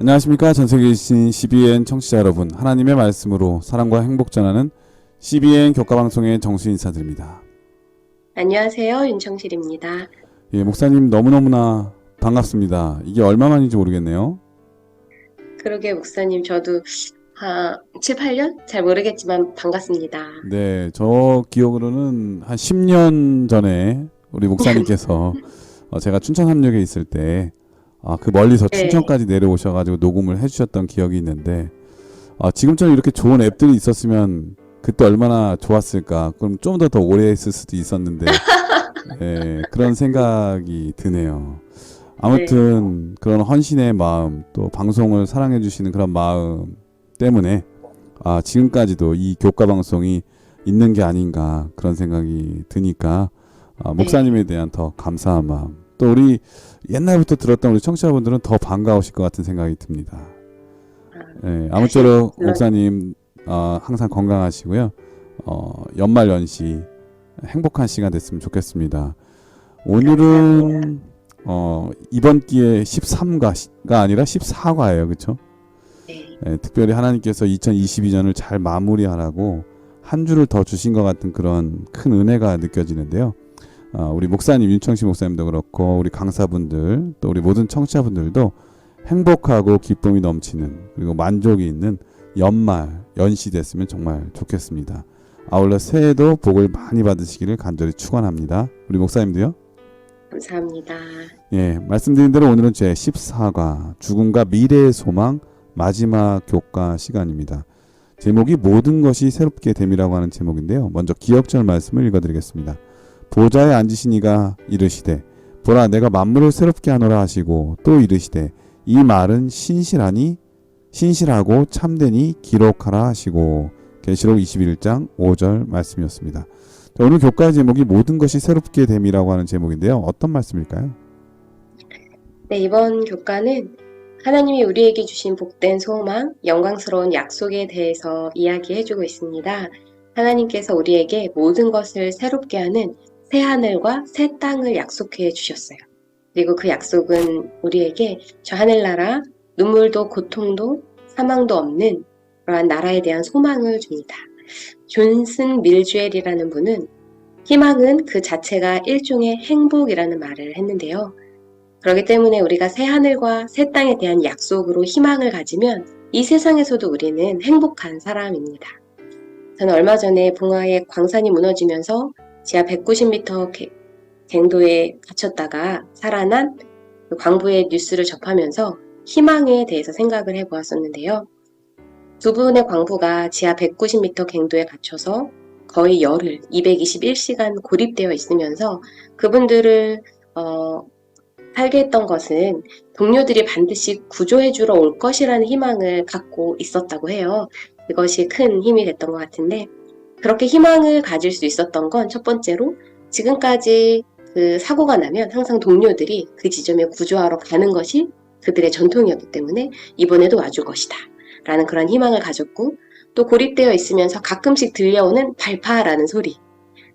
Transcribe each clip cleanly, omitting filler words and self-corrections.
안녕하십니까. 전세계에 계신 CBN 청취자 여러분, 하나님의 말씀으로 사랑과 행복 전하는 CBN 교과방송의 정수 인사드립니다. 안녕하세요. 윤청실입니다. 예, 목사님 너무너무나 반갑습니다. 이게 얼마만인지 모르겠네요. 그러게 목사님 저도 7, 8년? 잘 모르겠지만 반갑습니다. 네, 저 기억으로는 한 10년 전에 우리 목사님께서 제가 춘천 함역에 있을 때 그 멀리서 네, 춘천까지 내려오셔가지고 녹음을 해주셨던 기억이 있는데 지금처럼 이렇게 좋은 앱들이 있었으면 그때 얼마나 좋았을까. 그럼 좀 더 오래 했을 수도 있었는데 예, 그런 생각이 드네요. 네, 아무튼 그런 헌신의 마음 또 방송을 사랑해 주시는 그런 마음 때문에 지금까지도 이 교과 방송이 있는 게 아닌가 그런 생각이 드니까 목사님에 네. 대한 더 감사한 마음 또 우리 옛날부터 들었던 우리 청취자분들은 더 반가우실 것 같은 생각이 듭니다. 아, 예, 다시 아무쪼록 불러, 목사님 항상 건강하시고요. 연말 연시 행복한 시간 됐으면 좋겠습니다. 감사합니다. 오늘은 이번 기회 13가가 아니라 14과예요. 그렇죠? 네, 예, 특별히 하나님께서 2022년을 잘 마무리하라고 한 주를 더 주신 것 같은 그런 큰 은혜가 느껴지는데요. 우리 목사님 윤청시 목사님도 그렇고 우리 강사분들 또 우리 모든 청취자분들도 행복하고 기쁨이 넘치는 그리고 만족이 있는 연말 연시 됐으면 정말 좋겠습니다. 아울러 새해도 복을 많이 받으시기를 간절히 축원합니다. 우리 목사님도요. 감사합니다. 예, 말씀드린 대로 오늘은 제 14과 죽음과 미래의 소망 마지막 교과 시간입니다. 제목이 모든 것이 새롭게 됨이라고 하는 제목인데요. 먼저 기억절 말씀을 읽어드리겠습니다. 보좌에 앉으신 이가 이르시되 보라 내가 만물을 새롭게 하노라 하시고 또 이르시되 이 말은 신실하고 참되니 기록하라 하시고 계시록 21장 5절 말씀이었습니다. 자, 오늘 교과의 제목이 모든 것이 새롭게 됨이라고 하는 제목인데요. 어떤 말씀일까요? 네, 이번 교과는 하나님이 우리에게 주신 복된 소망, 영광스러운 약속에 대해서 이야기해주고 있습니다. 하나님께서 우리에게 모든 것을 새롭게 하는 새 하늘과 새 땅을 약속해 주셨어요. 그리고 그 약속은 우리에게 저 하늘나라, 눈물도 고통도 사망도 없는 그러한 나라에 대한 소망을 줍니다. 존슨 밀주엘이라는 분은 희망은 그 자체가 일종의 행복이라는 말을 했는데요. 그렇기 때문에 우리가 새 하늘과 새 땅에 대한 약속으로 희망을 가지면 이 세상에서도 우리는 행복한 사람입니다. 저는 얼마 전에 봉화의 광산이 무너지면서 지하 190m 갱도에 갇혔다가 살아난 그 광부의 뉴스를 접하면서 희망에 대해서 생각을 해보았었는데요. 두 분의 광부가 지하 190m 갱도에 갇혀서 거의 열흘, 221시간 고립되어 있으면서 그분들을 살게 했던 것은 동료들이 반드시 구조해주러 올 것이라는 희망을 갖고 있었다고 해요. 그것이 큰 힘이 됐던 것 같은데 그렇게 희망을 가질 수 있었던 건 첫 번째로 지금까지 그 사고가 나면 항상 동료들이 그 지점에 구조하러 가는 것이 그들의 전통이었기 때문에 이번에도 와줄 것이다. 라는 그런 희망을 가졌고 또 고립되어 있으면서 가끔씩 들려오는 발파라는 소리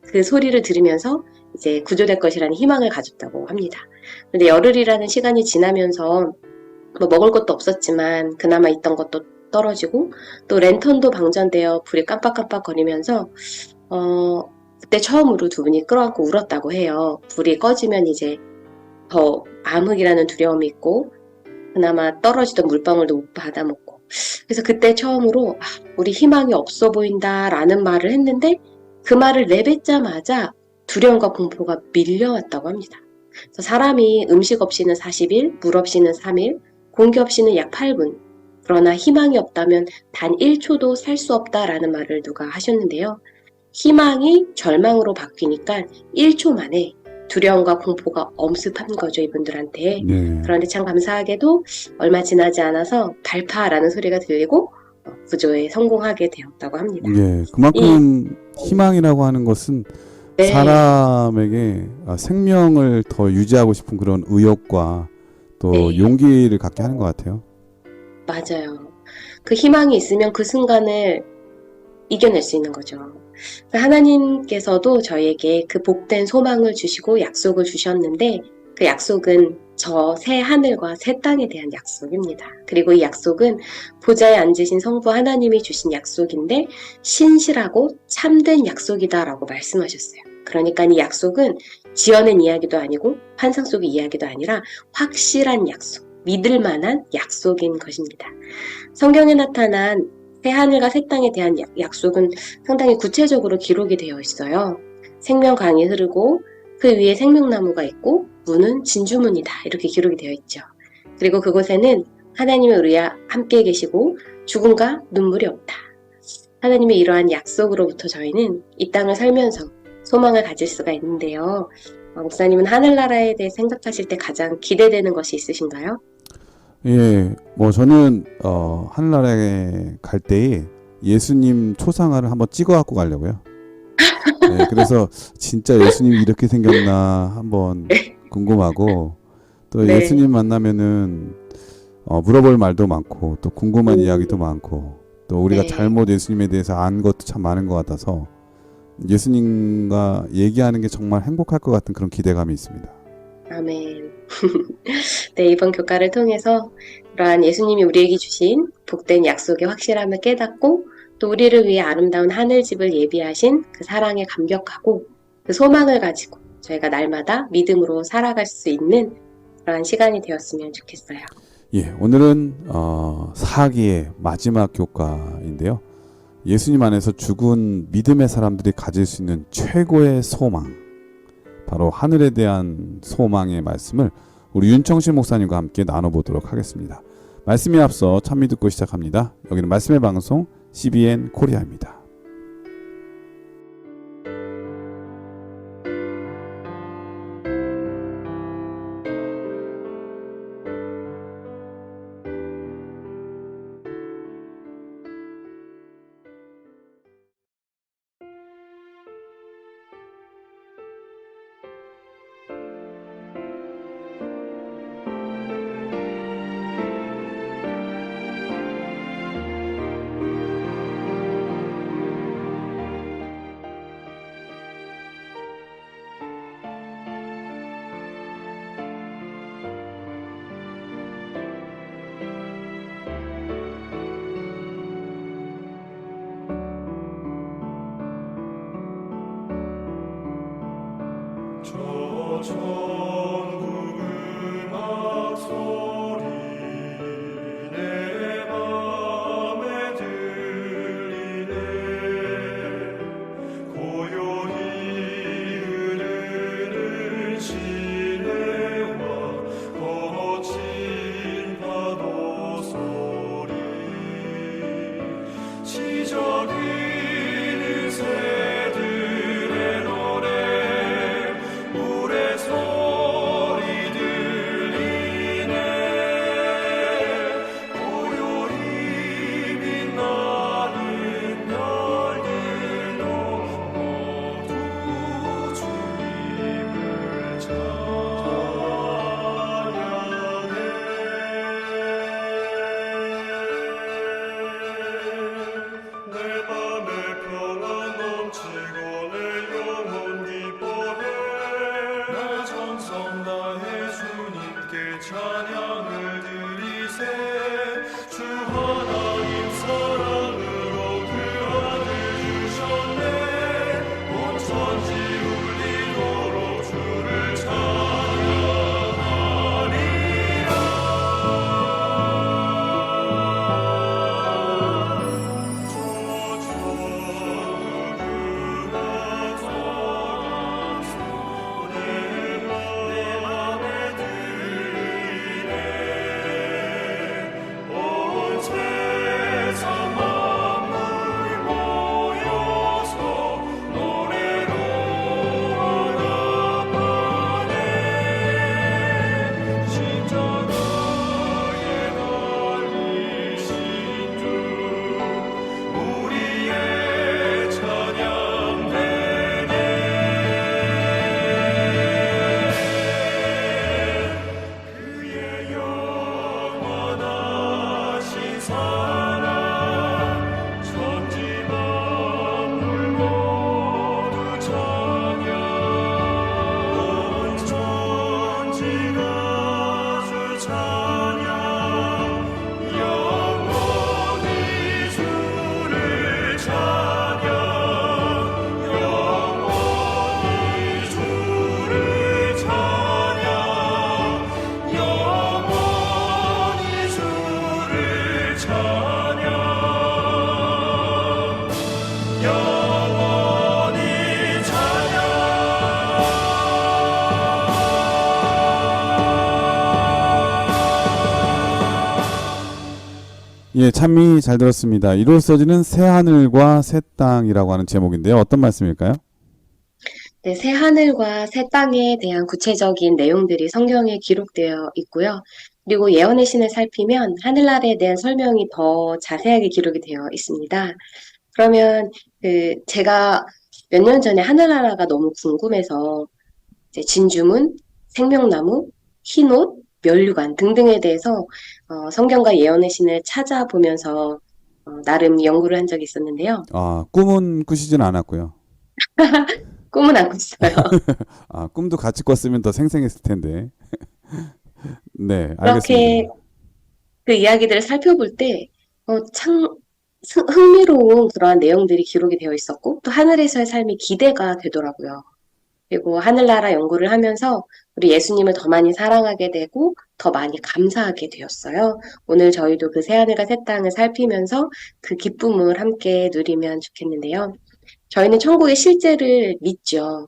그 소리를 들으면서 이제 구조될 것이라는 희망을 가졌다고 합니다. 근데 열흘이라는 시간이 지나면서 뭐 먹을 것도 없었지만 그나마 있던 것도 떨어지고 또 랜턴도 방전되어 불이 깜빡깜빡거리면서 그때 처음으로 두 분이 끌어안고 울었다고 해요. 불이 꺼지면 이제 더 암흑이라는 두려움이 있고 그나마 떨어지던 물방울도 못 받아먹고 그래서 그때 처음으로 우리 희망이 없어 보인다라는 말을 했는데 그 말을 내뱉자마자 두려움과 공포가 밀려왔다고 합니다. 그래서 사람이 음식 없이는 40일, 물 없이는 3일, 공기 없이는 약 8분 그러나 희망이 없다면 단 1초도 살 수 없다라는 말을 누가 하셨는데요. 희망이 절망으로 바뀌니까 1초 만에 두려움과 공포가 엄습한 거죠, 이분들한테. 네. 그런데 참 감사하게도 얼마 지나지 않아서 발파라는 소리가 들리고 구조에 성공하게 되었다고 합니다. 예, 이, 그만큼 희망이라고 하는 것은 네, 사람에게 생명을 더 유지하고 싶은 그런 의욕과 또 네, 용기를 갖게 하는 것 같아요. 맞아요. 그 희망이 있으면 그 순간을 이겨낼 수 있는 거죠. 하나님께서도 저에게 그 복된 소망을 주시고 약속을 주셨는데 그 약속은 저 새 하늘과 새 땅에 대한 약속입니다. 그리고 이 약속은 보좌에 앉으신 성부 하나님이 주신 약속인데 신실하고 참된 약속이다라고 말씀하셨어요. 그러니까 이 약속은 지어낸 이야기도 아니고 환상 속의 이야기도 아니라 확실한 약속, 믿을 만한 약속인 것입니다. 성경에 나타난 새 하늘과 새 땅에 대한 약속은 상당히 구체적으로 기록이 되어 있어요. 생명강이 흐르고 그 위에 생명나무가 있고 문은 진주문이다 이렇게 기록이 되어 있죠. 그리고 그곳에는 하나님의 우리와 함께 계시고 죽음과 눈물이 없다. 하나님의 이러한 약속으로부터 저희는 이 땅을 살면서 소망을 가질 수가 있는데요. 목사님은 하늘나라에 대해 생각하실 때 가장 기대되는 것이 있으신가요? 예, 뭐 저는 하늘나라에 갈 때에 예수님 초상화를 한번 찍어 갖고 가려고요. 네, 그래서 진짜 예수님이 이렇게 생겼나 한번 궁금하고 또 네, 예수님 만나면은 물어볼 말도 많고 또 궁금한 이야기도 많고 또 우리가 네, 잘못 예수님에 대해서 안 것도 참 많은 것 같아서 예수님과 얘기하는 게 정말 행복할 것 같은 그런 기대감이 있습니다. 아멘. 네, 이번 교과를 통해서 그러한 예수님이 우리에게 주신 복된 약속의 확실함을 깨닫고 또 우리를 위해 아름다운 하늘집을 예비하신 그 사랑에 감격하고 그 소망을 가지고 저희가 날마다 믿음으로 살아갈 수 있는 그러한 시간이 되었으면 좋겠어요. 예, 오늘은 사기의 마지막 교과인데요. 예수님 안에서 죽은 믿음의 사람들이 가질 수 있는 최고의 소망, 바로 하늘에 대한 소망의 말씀을 우리 윤청신 목사님과 함께 나눠보도록 하겠습니다. 말씀에 앞서 찬미 듣고 시작합니다. 여기는 말씀의 방송 CBN 코리아입니다. 저 천국 음악 소리 내 맘에 들리네. 고요히 흐르는 시내와 거친 파도 소리 지저귀는 새들의 노래 물의 소리 들리네. 고요히 빛나는 별들도 모두 주님을 찬양해. 내 맘에 평안 넘치고 내 영혼 기뻐해. 나 정성 다해 주님께 찬양을 드리세. 주 하나님 사랑으로 그 아들 주셨네. 온 천지 울리도록 주를 찬양하리라. 저 천국 음악 소리 내 맘에 들리네. 온 세상에 예, 참미 잘 들었습니다. 이로써지는 새 하늘과 새 땅이라고 하는 제목인데요. 어떤 말씀일까요? 네, 새 하늘과 새 땅에 대한 구체적인 내용들이 성경에 기록되어 있고요. 그리고 예언의 신을 살피면 하늘나라에 대한 설명이 더 자세하게 기록이 되어 있습니다. 그러면 제가 몇 년 전에 하늘나라가 너무 궁금해서 이제 진주문, 생명나무, 흰옷, 면류관 등등에 대해서 성경과 예언의 신을 찾아보면서 나름 연구를 한 적이 있었는데요. 아, 꿈은 꾸시진 않았고요. 꿈은 안 꿨어요. 아, 꿈도 같이 꿨으면 더 생생했을 텐데. 네, 그렇게 알겠습니다. 그 이야기들을 살펴볼 때, 참 흥미로운 그러한 내용들이 기록이 되어 있었고, 또 하늘에서의 삶이 기대가 되더라고요. 그리고 하늘나라 연구를 하면서 우리 예수님을 더 많이 사랑하게 되고, 더 많이 감사하게 되었어요. 오늘 저희도 그 새하늘과 새 땅을 살피면서 그 기쁨을 함께 누리면 좋겠는데요. 저희는 천국의 실제를 믿죠.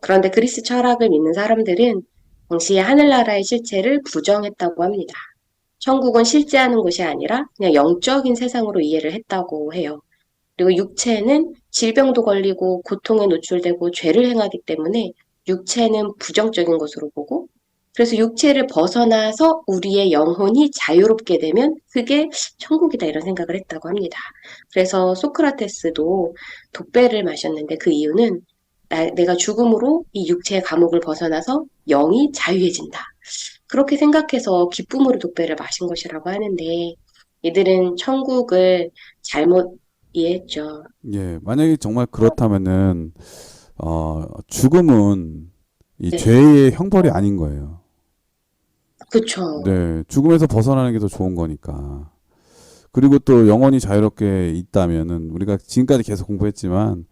그런데 그리스 철학을 믿는 사람들은 당시에 하늘나라의 실체를 부정했다고 합니다. 천국은 실제하는 곳이 아니라 그냥 영적인 세상으로 이해를 했다고 해요. 그리고 육체는 질병도 걸리고 고통에 노출되고 죄를 행하기 때문에 육체는 부정적인 것으로 보고 그래서 육체를 벗어나서 우리의 영혼이 자유롭게 되면 그게 천국이다 이런 생각을 했다고 합니다. 그래서 소크라테스도 독배를 마셨는데 그 이유는 내가 죽음으로 이 육체의 감옥을 벗어나서 영이 자유해진다. 그렇게 생각해서 기쁨으로 독배를 마신 것이라고 하는데 이들은 천국을 잘못 이해했죠. 예, 만약에 정말 그렇다면은, 죽음은 이 네, 죄의 형벌이 아닌 거예요. 그쵸. 네, 죽음에서 벗어나는 게 더 좋은 거니까. 그리고 또 영원히 자유롭게 있다면은, 우리가 지금까지 계속 공부했지만,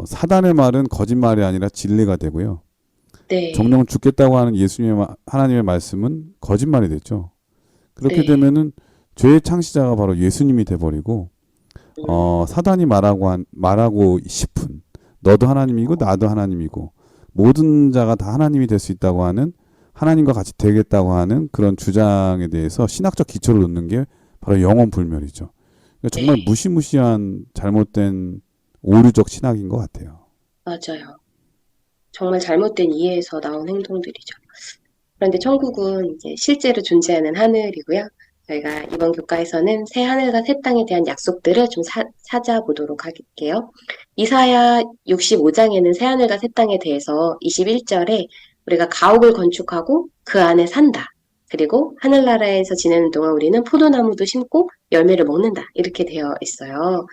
사단의 말은 거짓말이 아니라 진리가 되고요. 네, 정령 죽겠다고 하는 하나님의 말씀은 거짓말이 됐죠. 그렇게 네, 되면은 죄의 창시자가 바로 예수님이 돼버리고 사단이 말하고 싶은 너도 하나님이고 나도 하나님이고 모든 자가 다 하나님이 될 수 있다고 하는 하나님과 같이 되겠다고 하는 그런 주장에 대해서 신학적 기초를 놓는 게 바로 영원 불멸이죠. 그러니까 정말 네, 무시무시한 잘못된 오류적 신학인 것 같아요. 맞아요. 정말 잘못된 이해에서 나온 행동들이죠. 그런데 천국은 이제 실제로 존재하는 하늘이고요. 저희가 이번 교과에서는 새 하늘과 새 땅에 대한 약속들을 좀 찾아보도록 할게요. 이사야 65장에는 새 하늘과 새 땅에 대해서 21절에 우리가 가옥을 건축하고 그 안에 산다. 그리고 하늘나라에서 지내는 동안 우리는 포도나무도 심고 열매를 먹는다. 이렇게 되어 있어요.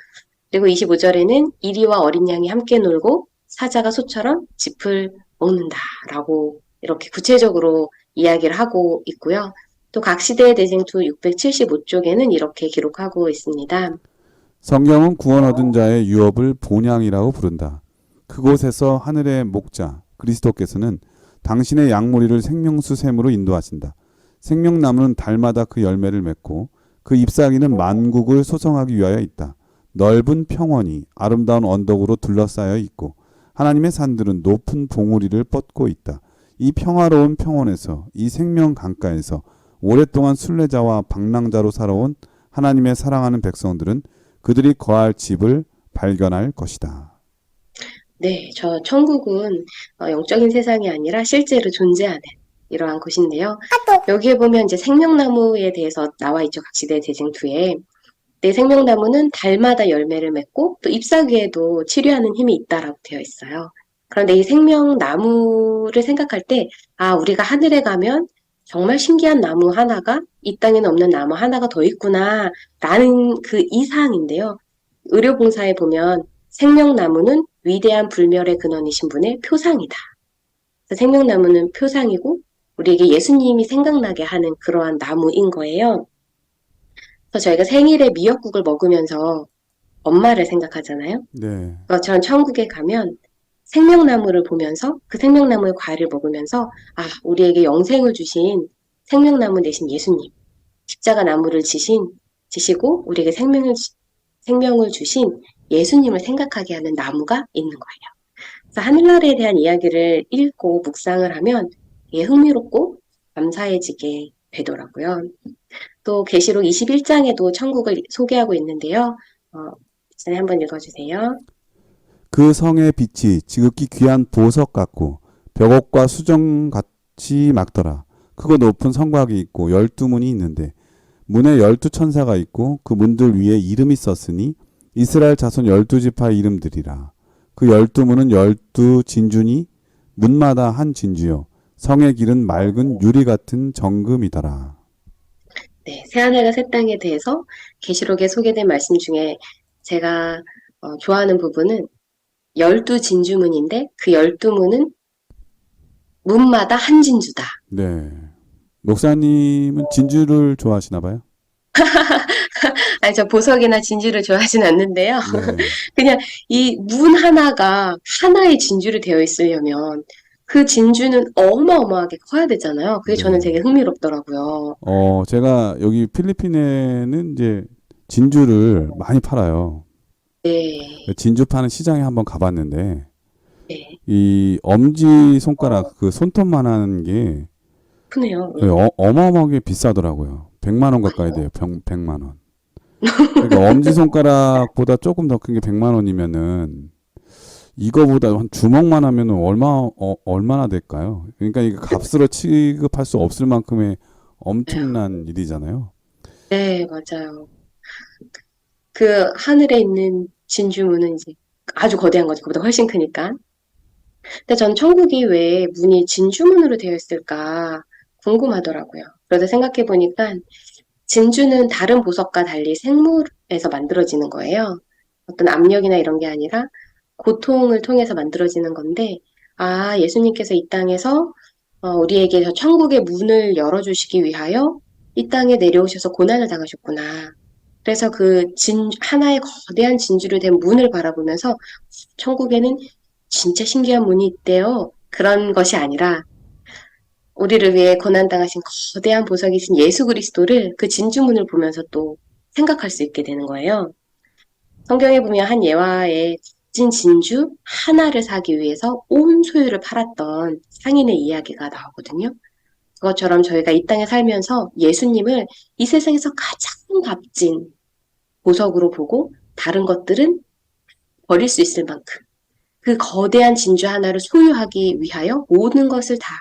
그리고 25절에는 이리와 어린 양이 함께 놀고 사자가 소처럼 짚을 먹는다라고 이렇게 구체적으로 이야기를 하고 있고요. 또 각 시대의 대쟁투 675쪽에는 이렇게 기록하고 있습니다. 성경은 구원 얻은 자의 유업을 본향이라고 부른다. 그곳에서 하늘의 목자 그리스도께서는 당신의 양무리를 생명수 샘으로 인도하신다. 생명나무는 달마다 그 열매를 맺고 그 잎사귀는 만국을 소성하기 위하여 있다. 넓은 평원이 아름다운 언덕으로 둘러싸여 있고 하나님의 산들은 높은 봉우리를 뻗고 있다. 이 평화로운 평원에서 이 생명 강가에서 오랫동안 순례자와 방랑자로 살아온 하나님의 사랑하는 백성들은 그들이 거할 집을 발견할 것이다. 네, 저 천국은 영적인 세상이 아니라 실제로 존재하는 이러한 곳인데요. 여기에 보면 이제 생명나무에 대해서 나와 있죠. 각 시대 대쟁투에. 내 생명나무는 달마다 열매를 맺고 또 잎사귀에도 치료하는 힘이 있다라고 되어 있어요. 그런데 이 생명나무를 생각할 때, 우리가 하늘에 가면 정말 신기한 나무 하나가 이 땅에는 없는 나무 하나가 더 있구나, 라는 그 이상인데요. 의료봉사에 보면 생명나무는 위대한 불멸의 근원이신 분의 표상이다. 그래서 생명나무는 표상이고 우리에게 예수님이 생각나게 하는 그러한 나무인 거예요. 그래서 저희가 생일에 미역국을 먹으면서 엄마를 생각하잖아요. 네. 그것처럼 천국에 가면 생명나무를 보면서 그 생명나무의 과일을 먹으면서 우리에게 영생을 주신 생명나무 대신 예수님, 십자가 나무를 지시고 우리에게 생명을 주신 예수님을 생각하게 하는 나무가 있는 거예요. 그래서 하늘나라에 대한 이야기를 읽고 묵상을 하면 이게 흥미롭고 감사해지게 되더라고요. 또 계시록 21장에도 천국을 소개하고 있는데요. 목사님 한번 읽어주세요. 그 성의 빛이 지극히 귀한 보석 같고 벽옥과 수정같이 막더라. 크고 높은 성곽이 있고 12문이 있는데 문에 12천사가 있고 그 문들 위에 이름이 썼으니 이스라엘 자손 12지파의 이름들이라. 그 12문은 12진주니 문마다 한 진주요. 성의 길은 맑은 유리 같은 정금이더라. 네, 새하늘과 새 땅에 대해서 계시록에 소개된 말씀 중에 제가 좋아하는 부분은 12진주문인데 그 12문은 문마다 한 진주다. 네. 목사님은 진주를 좋아하시나 봐요? 아니, 저 보석이나 진주를 좋아하진 않는데요. 네. 그냥 이 문 하나가 하나의 진주로 되어 있으려면 그 진주는 어마어마하게 커야 되잖아요. 그게 저는 네. 되게 흥미롭더라고요. 제가 여기 필리핀에는 이제 진주를 많이 팔아요. 네, 진주 파는 시장에 한번 가봤는데, 네, 이 엄지 손가락, 그 손톱만한 게 크네요. 어마어마하게 비싸더라고요. 100만 원 가까이 돼요. 100만 원. 그러니까 엄지 손가락보다 조금 더 큰 게 100만 원이면은 이거보다 한 주먹만 하면은 얼마나 될까요? 그러니까 이게 값으로 취급할 수 없을 만큼의 엄청난 일이잖아요. 네, 맞아요. 그 하늘에 있는 진주문은 이제 아주 거대한 거죠. 그보다 훨씬 크니까. 근데 전 천국이 왜 문이 진주문으로 되어 있을까 궁금하더라고요. 그래서 생각해 보니까 진주는 다른 보석과 달리 생물에서 만들어지는 거예요. 어떤 압력이나 이런 게 아니라 고통을 통해서 만들어지는 건데, 예수님께서 이 땅에서 우리에게 저 천국의 문을 열어주시기 위하여 이 땅에 내려오셔서 고난을 당하셨구나. 그래서 하나의 거대한 진주로 된 문을 바라보면서 천국에는 진짜 신기한 문이 있대요. 그런 것이 아니라 우리를 위해 고난당하신 거대한 보석이신 예수 그리스도를 그 진주문을 보면서 또 생각할 수 있게 되는 거예요. 성경에 보면 한 예화에 진 진주 하나를 사기 위해서 온 소유를 팔았던 상인의 이야기가 나오거든요. 그것처럼 저희가 이 땅에 살면서 예수님을 이 세상에서 가장 값진 보석으로 보고 다른 것들은 버릴 수 있을 만큼 그 거대한 진주 하나를 소유하기 위하여 모든 것을 다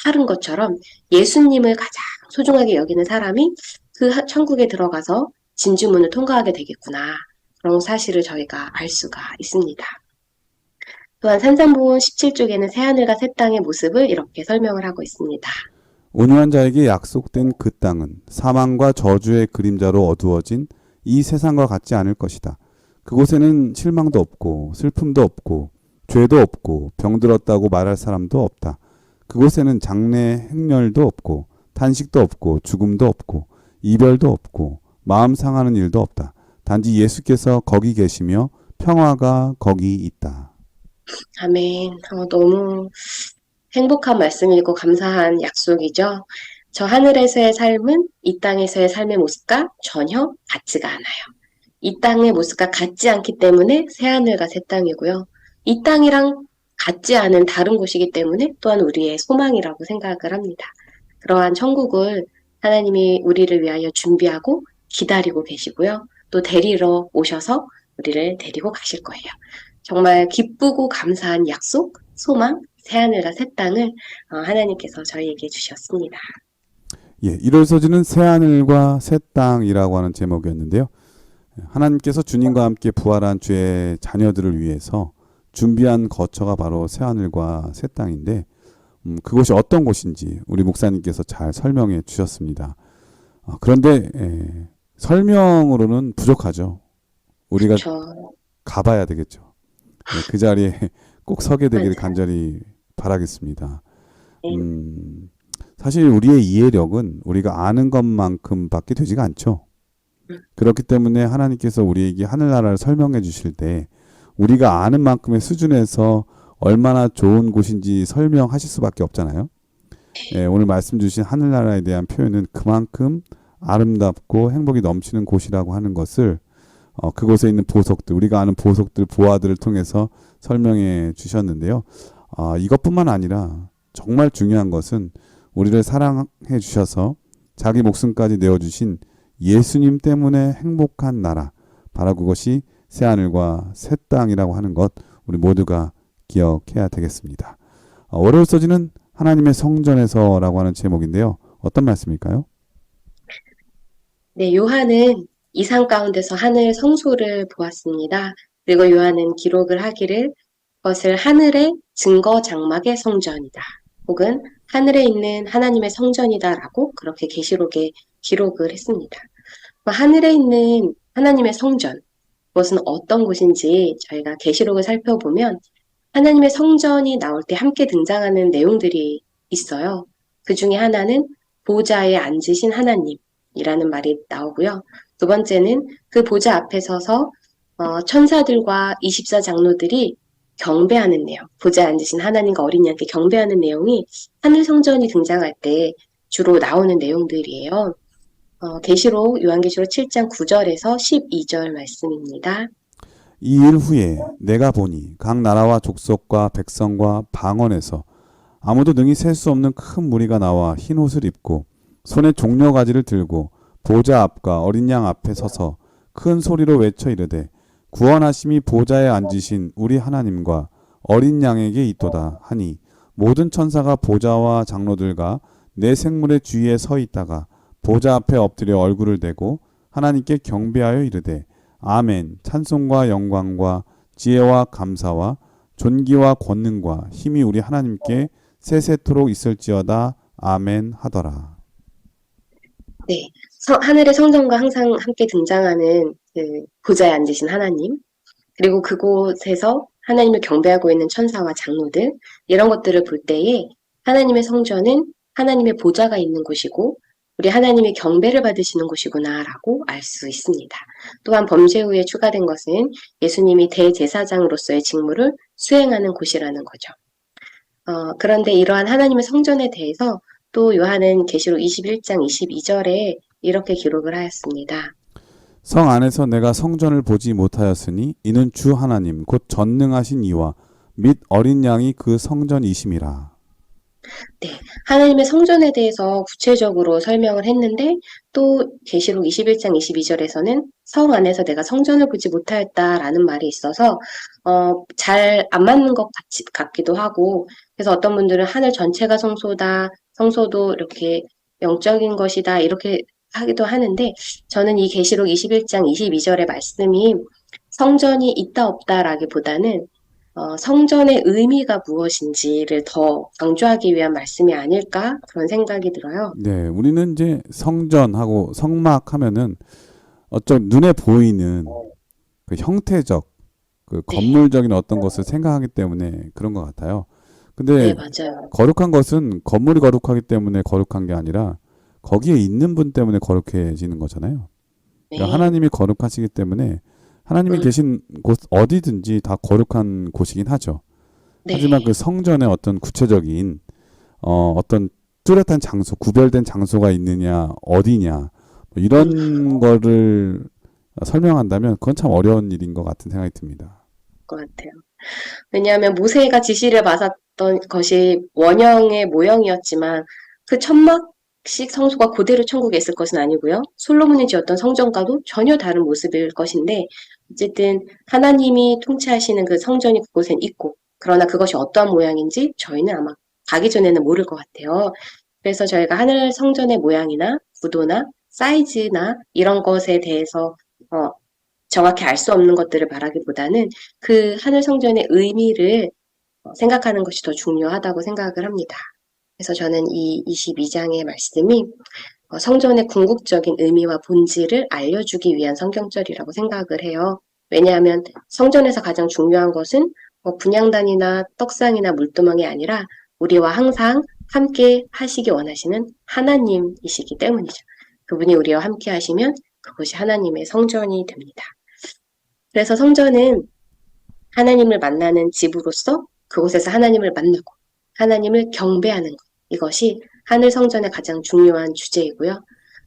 팔은 것처럼 예수님을 가장 소중하게 여기는 사람이 그 천국에 들어가서 진주문을 통과하게 되겠구나. 그런 사실을 저희가 알 수가 있습니다. 또한 산상보훈 17쪽에는 새하늘과 새 땅의 모습을 이렇게 설명을 하고 있습니다. 온유한 자에게 약속된 그 땅은 사망과 저주의 그림자로 어두워진 이 세상과 같지 않을 것이다. 그곳에는 실망도 없고 슬픔도 없고 죄도 없고 병들었다고 말할 사람도 없다. 그곳에는 장래 행렬도 없고 탄식도 없고 죽음도 없고 이별도 없고 마음 상하는 일도 없다. 단지 예수께서 거기 계시며 평화가 거기 있다. 아멘. 너무 행복한 말씀이고 감사한 약속이죠. 저 하늘에서의 삶은 이 땅에서의 삶의 모습과 전혀 같지가 않아요. 이 땅의 모습과 같지 않기 때문에 새하늘과 새 땅이고요. 이 땅이랑 같지 않은 다른 곳이기 때문에 또한 우리의 소망이라고 생각을 합니다. 그러한 천국을 하나님이 우리를 위하여 준비하고 기다리고 계시고요. 또 데리러 오셔서 우리를 데리고 가실 거예요. 정말 기쁘고 감사한 약속, 소망, 새하늘과 새 땅을 하나님께서 저희에게 주셨습니다. 예, 1월 소지는 새하늘과 새 땅이라고 하는 제목이었는데요. 하나님께서 주님과 함께 부활한 주의 자녀들을 위해서 준비한 거처가 바로 새하늘과 새 땅인데 그곳이 어떤 곳인지 우리 목사님께서 잘 설명해 주셨습니다. 그런데 설명으로는 부족하죠. 우리가 그렇죠. 가봐야 되겠죠. 그 자리에 꼭 서게 되기를 맞아요. 간절히 바라겠습니다. 네. 사실 우리의 이해력은 우리가 아는 것만큼밖에 되지가 않죠. 그렇기 때문에 하나님께서 우리에게 하늘나라를 설명해 주실 때 우리가 아는 만큼의 수준에서 얼마나 좋은 곳인지 설명하실 수밖에 없잖아요. 오늘 말씀 주신 하늘나라에 대한 표현은 그만큼 아름답고 행복이 넘치는 곳이라고 하는 것을 그곳에 있는 보석들, 우리가 아는 보석들, 보화들을 통해서 설명해 주셨는데요. 이것뿐만 아니라 정말 중요한 것은 우리를 사랑해 주셔서 자기 목숨까지 내어주신 예수님 때문에 행복한 나라, 바로 그것이 새하늘과 새 땅이라고 하는 것 우리 모두가 기억해야 되겠습니다. 월요일 서지는 하나님의 성전에서라고 하는 제목인데요. 어떤 말씀일까요? 네, 요한은 이상 가운데서 하늘 성소를 보았습니다. 그리고 요한은 기록을 하기를 그것을 하늘의 증거 장막의 성전이다. 혹은 하늘에 있는 하나님의 성전이다라고 그렇게 계시록에 기록을 했습니다. 하늘에 있는 하나님의 성전, 그것은 어떤 곳인지 저희가 계시록을 살펴보면 하나님의 성전이 나올 때 함께 등장하는 내용들이 있어요. 그 중에 하나는 보좌에 앉으신 하나님이라는 말이 나오고요. 두 번째는 그 보좌 앞에 서서 천사들과 24장로들이 경배하는 내용, 보좌에 앉으신 하나님과 어린 양께 경배하는 내용이 하늘 성전이 등장할 때 주로 나오는 내용들이에요. 계시록 요한계시록 7장 9절에서 12절 말씀입니다. 이 일 후에 내가 보니 각 나라와 족속과 백성과 방언에서 아무도 능히 셀 수 없는 큰 무리가 나와 흰 옷을 입고 손에 종려가지를 들고 보좌 앞과 어린 양 앞에 서서 큰 소리로 외쳐 이르되 구원하심이 보좌에 앉으신 우리 하나님과 어린 양에게 있도다 하니 모든 천사가 보좌와 장로들과 내 생물의 주위에 서 있다가 보좌 앞에 엎드려 얼굴을 대고 하나님께 경배하여 이르되 아멘. 찬송과 영광과 지혜와 감사와 존귀와 권능과 힘이 우리 하나님께 세세토록 있을지어다. 아멘 하더라. 네, 하늘의 성전과 항상 함께 등장하는 그 보좌에 앉으신 하나님, 그리고 그곳에서 하나님을 경배하고 있는 천사와 장로들, 이런 것들을 볼 때에 하나님의 성전은 하나님의 보좌가 있는 곳이고 우리 하나님이 경배를 받으시는 곳이구나라고 알 수 있습니다. 또한 범죄 후에 추가된 것은 예수님이 대제사장으로서의 직무를 수행하는 곳이라는 거죠. 그런데 이러한 하나님의 성전에 대해서 또 요한은 계시록 21장 22절에 이렇게 기록을 하였습니다. 성 안에서 내가 성전을 보지 못하였으니 이는 주 하나님 곧 전능하신 이와 및 어린 양이 그 성전이심이라. 네, 하나님의 성전에 대해서 구체적으로 설명을 했는데 또 계시록 21장 22절에서는 성 안에서 내가 성전을 보지 못하였다라는 말이 있어서 잘 안 맞는 것 같기도 하고, 그래서 어떤 분들은 하늘 전체가 성소다, 성소도 이렇게 영적인 것이다 이렇게 하기도 하는데, 저는 이 계시록 21장 22절의 말씀이 성전이 있다 없다라기보다는 성전의 의미가 무엇인지를 더 강조하기 위한 말씀이 아닐까 그런 생각이 들어요. 네, 우리는 이제 성전하고 성막 하면은 어떤 눈에 보이는 그 형태적, 그 건물적인 어떤 것을 생각하기 때문에 그런 것 같아요. 네, 근데 맞아요. 거룩한 것은 건물이 거룩하기 때문에 거룩한 게 아니라 거기에 있는 분 때문에 거룩해지는 거잖아요. 그러니까 네. 하나님이 거룩하시기 때문에 하나님이 계신 곳 어디든지 다 거룩한 곳이긴 하죠. 네. 하지만 그 성전에 어떤 구체적인 어떤 뚜렷한 장소, 구별된 장소가 있느냐, 어디냐 뭐 이런 거를 설명한다면 그건 참 어려운 일인 것 같은 생각이 듭니다. 것 같아요. 왜냐하면 모세가 지시를 받았던 것이 원형의 모형이었지만 그 천막식 성소가 그대로 천국에 있을 것은 아니고요. 솔로몬이 지었던 성전과도 전혀 다른 모습일 것인데, 어쨌든 하나님이 통치하시는 그 성전이 그곳엔 있고, 그러나 그것이 어떠한 모양인지 저희는 아마 가기 전에는 모를 것 같아요. 그래서 저희가 하늘 성전의 모양이나 구도나 사이즈나 이런 것에 대해서 정확히 알 수 없는 것들을 말하기보다는 그 하늘 성전의 의미를 생각하는 것이 더 중요하다고 생각을 합니다. 그래서 저는 이 22장의 말씀이 성전의 궁극적인 의미와 본질을 알려주기 위한 성경절이라고 생각을 해요. 왜냐하면 성전에서 가장 중요한 것은 분향단이나 떡상이나 물두멍이 아니라 우리와 항상 함께 하시기 원하시는 하나님이시기 때문이죠. 그분이 우리와 함께 하시면 그것이 하나님의 성전이 됩니다. 그래서 성전은 하나님을 만나는 집으로서 그곳에서 하나님을 만나고 하나님을 경배하는 것, 이것이 하늘 성전의 가장 중요한 주제이고요.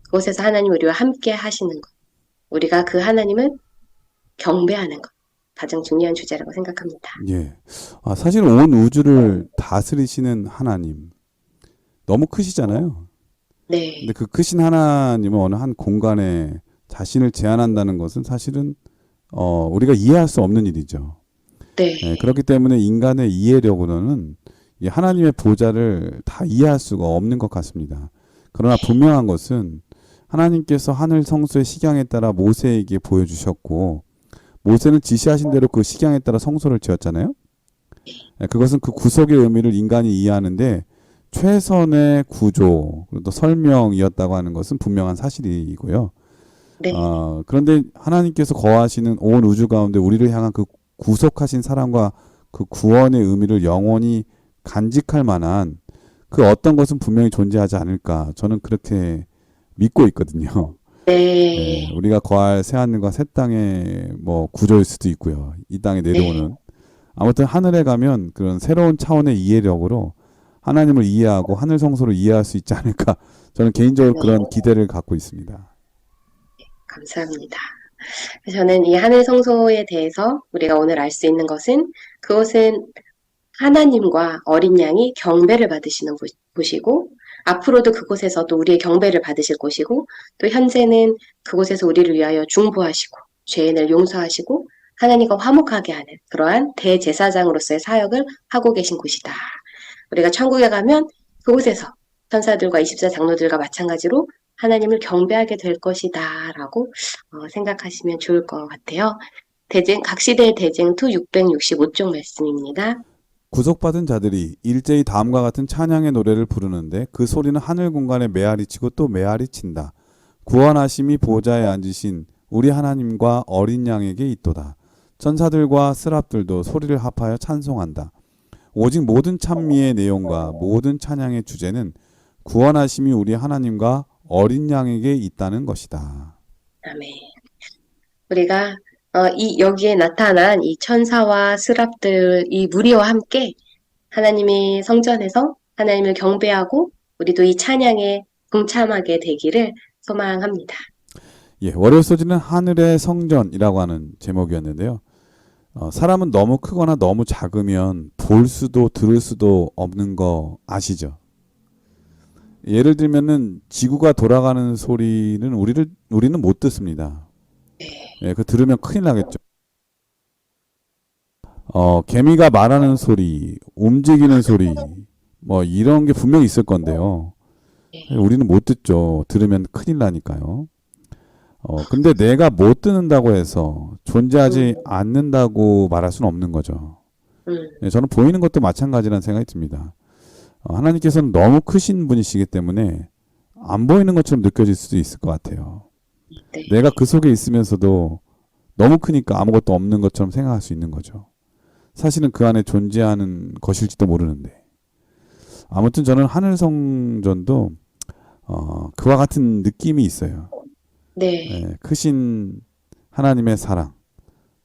그곳에서 하나님 우리와 함께 하시는 것, 우리가 그 하나님을 경배하는 것, 가장 중요한 주제라고 생각합니다. 예. 사실 온 우주를 다스리시는 하나님 너무 크시잖아요. 네, 근데 그 크신 하나님은 어느 한 공간에 자신을 제한한다는 것은 사실은 우리가 이해할 수 없는 일이죠. 네, 예, 그렇기 때문에 인간의 이해력으로는 이 하나님의 보좌를 다 이해할 수가 없는 것 같습니다. 그러나 분명한 것은 하나님께서 하늘 성소의 식양에 따라 모세에게 보여주셨고, 모세는 지시하신 대로 그 식양에 따라 성소를 지었잖아요. 예, 그것은 그 구속의 의미를 인간이 이해하는데 최선의 구조, 그리고 또 설명이었다고 하는 것은 분명한 사실이고요. 네, 그런데 하나님께서 거하시는 온 우주 가운데 우리를 향한 그 구속하신 사랑과 그 구원의 의미를 영원히 간직할 만한 그 어떤 것은 분명히 존재하지 않을까. 저는 그렇게 믿고 있거든요. 예, 네, 우리가 거할 새하늘과 새 땅의 뭐 구조일 수도 있고요. 이 땅에 네, 내려오는. 아무튼 하늘에 가면 그런 새로운 차원의 이해력으로 하나님을 이해하고 하늘 성소를 이해할 수 있지 않을까. 저는 개인적으로 네, 그런 기대를 갖고 있습니다. 감사합니다. 저는 이 하늘 성소에 대해서 우리가 오늘 알 수 있는 것은 그것은 하나님과 어린 양이 경배를 받으시는 곳이고 앞으로도 그곳에서 또 우리의 경배를 받으실 곳이고 또 현재는 그곳에서 우리를 위하여 중보하시고 죄인을 용서하시고 하나님과 화목하게 하는 그러한 대제사장으로서의 사역을 하고 계신 곳이다. 우리가 천국에 가면 그곳에서 천사들과 24 장로들과 마찬가지로 하나님을 경배하게 될 것이다 라고 생각하시면 좋을 것 같아요. 각시대의 대쟁2 665쪽 말씀입니다. 구속받은 자들이 일제히 다음과 같은 찬양의 노래를 부르는데 그 소리는 하늘 공간에 메아리 치고 또 메아리 친다. 구원하심이 보좌에 앉으신 우리 하나님과 어린 양에게 있도다. 천사들과 스랍들도 소리를 합하여 찬송한다. 오직 모든 찬미의 내용과 모든 찬양의 주제는 구원하심이 우리 하나님과 어린 양에게 있다는 것이다. 아멘. 우리가 여기에 나타난 이 천사와 스랍들, 이 무리와 함께 하나님의 성전에서 하나님을 경배하고 우리도 이 찬양에 동참하게 되기를 소망합니다. 예, 월요일 소지는 하늘의 성전이라고 하는 제목이었는데요. 사람은 너무 크거나 너무 작으면 볼 수도 들을 수도 없는 거 아시죠? 예를 들면은 지구가 돌아가는 소리는 우리는 못 듣습니다. 예, 그 들으면 큰일 나겠죠. 개미가 말하는 소리, 움직이는 소리, 뭐 이런 게 분명히 있을 건데요. 우리는 못 듣죠. 들으면 큰일 나니까요. 근데 내가 못 듣는다고 해서 존재하지 않는다고 말할 수는 없는 거죠. 예, 저는 보이는 것도 마찬가지라는 생각이 듭니다. 하나님께서는 너무 크신 분이시기 때문에 안 보이는 것처럼 느껴질 수도 있을 것 같아요. 네. 내가 그 속에 있으면서도 너무 크니까 아무것도 없는 것처럼 생각할 수 있는 거죠. 사실은 그 안에 존재하는 것일지도 모르는데. 아무튼 저는 하늘 성전도 그와 같은 느낌이 있어요. 네. 예, 크신 하나님의 사랑,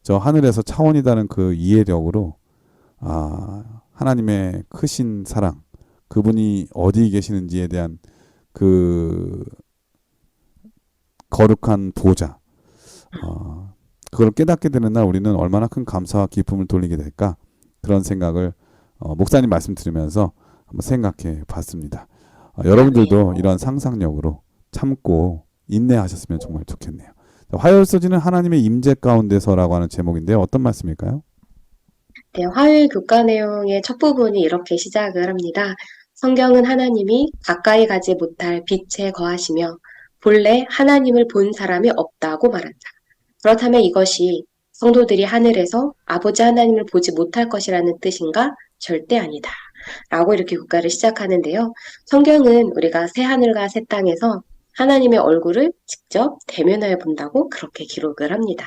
저 하늘에서 차원이 다른 그 이해력으로 하나님의 크신 사랑, 그분이 어디 계시는지에 대한 그 거룩한 보좌, 그걸 깨닫게 되는 날 우리는 얼마나 큰 감사와 기쁨을 돌리게 될까, 그런 생각을 목사님 말씀 들으면서 한번 생각해 봤습니다. 여러분들도 이런 상상력으로 참고 인내하셨으면 정말 좋겠네요. 화요일 소지는 하나님의 임재 가운데서라고 하는 제목인데요. 어떤 말씀일까요? 네, 화요일 교과 내용의 첫 부분이 이렇게 시작을 합니다. 성경은 하나님이 가까이 가지 못할 빛에 거하시며 본래 하나님을 본 사람이 없다고 말한다. 그렇다면 이것이 성도들이 하늘에서 아버지 하나님을 보지 못할 것이라는 뜻인가? 절대 아니다. 라고 이렇게 교과를 시작하는데요. 성경은 우리가 새 하늘과 새 땅에서 하나님의 얼굴을 직접 대면하여 본다고 그렇게 기록을 합니다.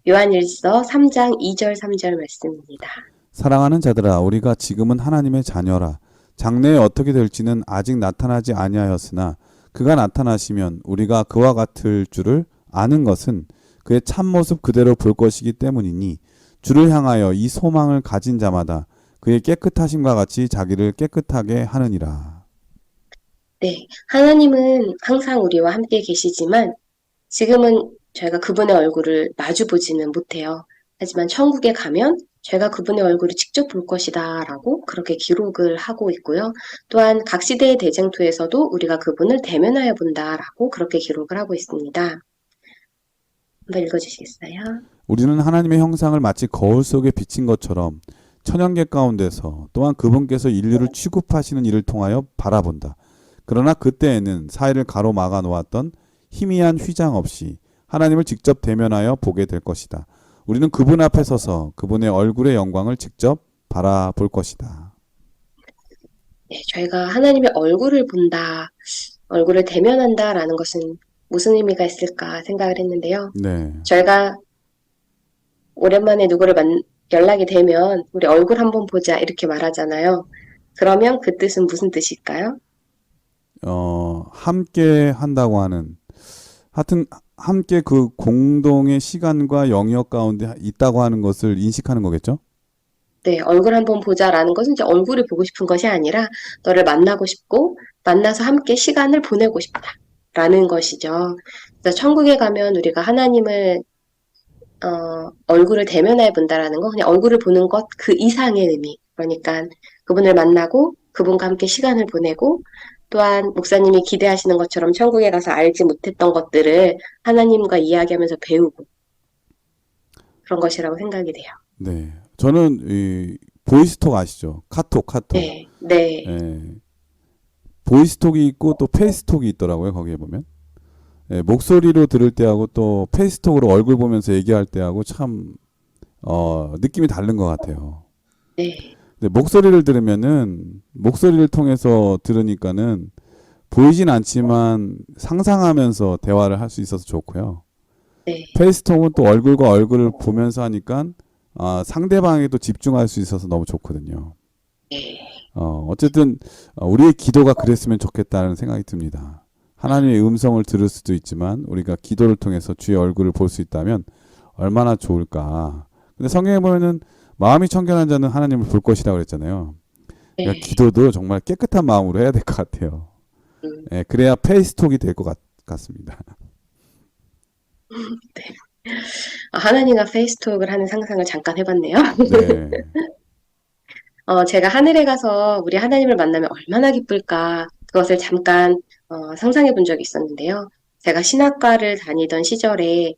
요한일서 3장 2절 3절 말씀입니다. 사랑하는 자들아, 우리가 지금은 하나님의 자녀라. 장래에 어떻게 될지는 아직 나타나지 아니하였으나 그가 나타나시면 우리가 그와 같을 줄을 아는 것은 그의 참모습 그대로 볼 것이기 때문이니 주를 향하여 이 소망을 가진 자마다 그의 깨끗하심과 같이 자기를 깨끗하게 하느니라. 네, 하나님은 항상 우리와 함께 계시지만 지금은 저희가 그분의 얼굴을 마주 보지는 못해요. 하지만 천국에 가면 제가 그분의 얼굴을 직접 볼 것이다 라고 그렇게 기록을 하고 있고요. 또한 각 시대의 대쟁투에서도 우리가 그분을 대면하여 본다 라고 그렇게 기록을 하고 있습니다. 한번 읽어주시겠어요? 우리는 하나님의 형상을 마치 거울 속에 비친 것처럼 천연계 가운데서 또한 그분께서 인류를 취급하시는 일을 통하여 바라본다. 그러나 그때에는 사이를 가로막아 놓았던 희미한 휘장 없이 하나님을 직접 대면하여 보게 될 것이다. 우리는 그분 앞에 서서 그분의 얼굴의 영광을 직접 바라볼 것이다. 네, 저희가 하나님의 얼굴을 본다, 얼굴을 대면한다라는 것은 무슨 의미가 있을까 생각을 했는데요. 네. 저희가 오랜만에 누구를 연락이 되면 우리 얼굴 한번 보자 이렇게 말하잖아요. 그러면 그 뜻은 무슨 뜻일까요? 함께 한다고 하는, 하여튼 함께 그 공동의 시간과 영역 가운데 있다고 하는 것을 인식하는 거겠죠? 네, 얼굴 한번 보자라는 것은 이제 얼굴을 보고 싶은 것이 아니라 너를 만나고 싶고 만나서 함께 시간을 보내고 싶다라는 것이죠. 그래서 천국에 가면 우리가 하나님을 얼굴을 대면해 본다라는 건 그냥 얼굴을 보는 것 그 이상의 의미. 그러니까 그분을 만나고 그분과 함께 시간을 보내고 또한 목사님이 기대하시는 것처럼 천국에 가서 알지 못했던 것들을 하나님과 이야기하면서 배우고 그런 것이라고 생각이 돼요. 네. 저는 이 보이스톡 아시죠? 카톡. 네, 네, 예. 보이스톡이 있고 또 페이스톡이 있더라고요. 거기에 보면. 예, 목소리로 들을 때하고 또 페이스톡으로 얼굴 보면서 얘기할 때하고 참 느낌이 다른 것 같아요. 네, 근데 목소리를 들으면은 목소리를 통해서 들으니까는 보이진 않지만 상상하면서 대화를 할 수 있어서 좋고요. 네, 페이스톡은 또 얼굴과 얼굴을 보면서 하니까 상대방에도 집중할 수 있어서 너무 좋거든요. 네. 어쨌든 우리의 기도가 그랬으면 좋겠다는 생각이 듭니다. 하나님의 음성을 들을 수도 있지만 우리가 기도를 통해서 주의 얼굴을 볼 수 있다면 얼마나 좋을까. 근데 성경에 보면은 마음이 청결한 자는 하나님을 볼 것이라고 그랬잖아요. 그러니까 네. 기도도 정말 깨끗한 마음으로 해야 될 것 같아요. 예, 그래야 페이스톡이 될 것 같습니다. 하나님과 페이스톡을 하는 상상을 잠깐 해봤네요. 네. 제가 하늘에 가서 우리 하나님을 만나면 얼마나 기쁠까 그것을 잠깐 상상해 본 적이 있었는데요. 제가 신학과를 다니던 시절에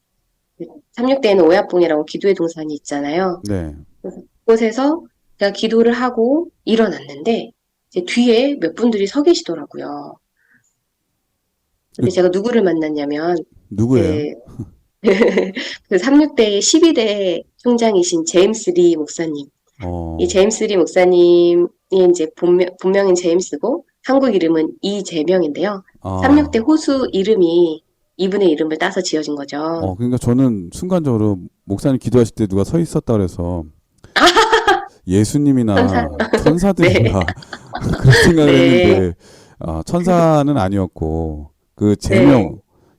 삼육대에는 오야뽕이라고 기도의 동산이 있잖아요. 네. 그곳에서 제가 기도를 하고 일어났는데 제 뒤에 몇 분들이 서 계시더라고요. 근데 제가 누구를 만났냐면 누구예요? 그 삼육대의 12대 총장이신 제임스 리 목사님. 이 제임스 리 목사님이 이제 본명인 제임스고 한국 이름은 이재명인데요. 삼육대 호수 이름이 이분의 이름을 따서 지어진 거죠. 그러니까 저는 순간적으로 목사님 기도하실 때 누가 서 있었다 그래서 예수님이나 천사들인가 그런 생각을 네. 했는데 천사는 아니었고 그 네.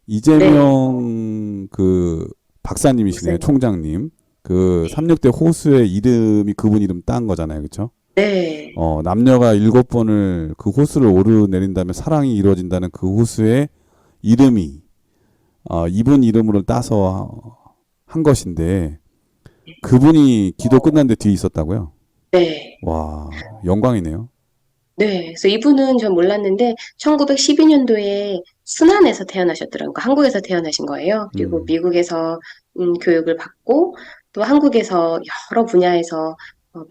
이재명 그 박사님이시네요. 목사님. 총장님. 그 삼육대 호수의 이름이 그분 이름 딴 거잖아요. 그렇죠? 네. 남녀가 7번을 그 호수를 오르내린다면 사랑이 이루어진다는 그 호수의 이름이 이분 이름으로 따서 한 것인데 그분이 기도 끝난 데 뒤에 있었다고요? 네. 와, 영광이네요. 네. 그래서 이분은 전 몰랐는데 1912년도에 순안에서 태어나셨더라고요. 그러니까 한국에서 태어나신 거예요. 그리고 미국에서 교육을 받고 또 한국에서 여러 분야에서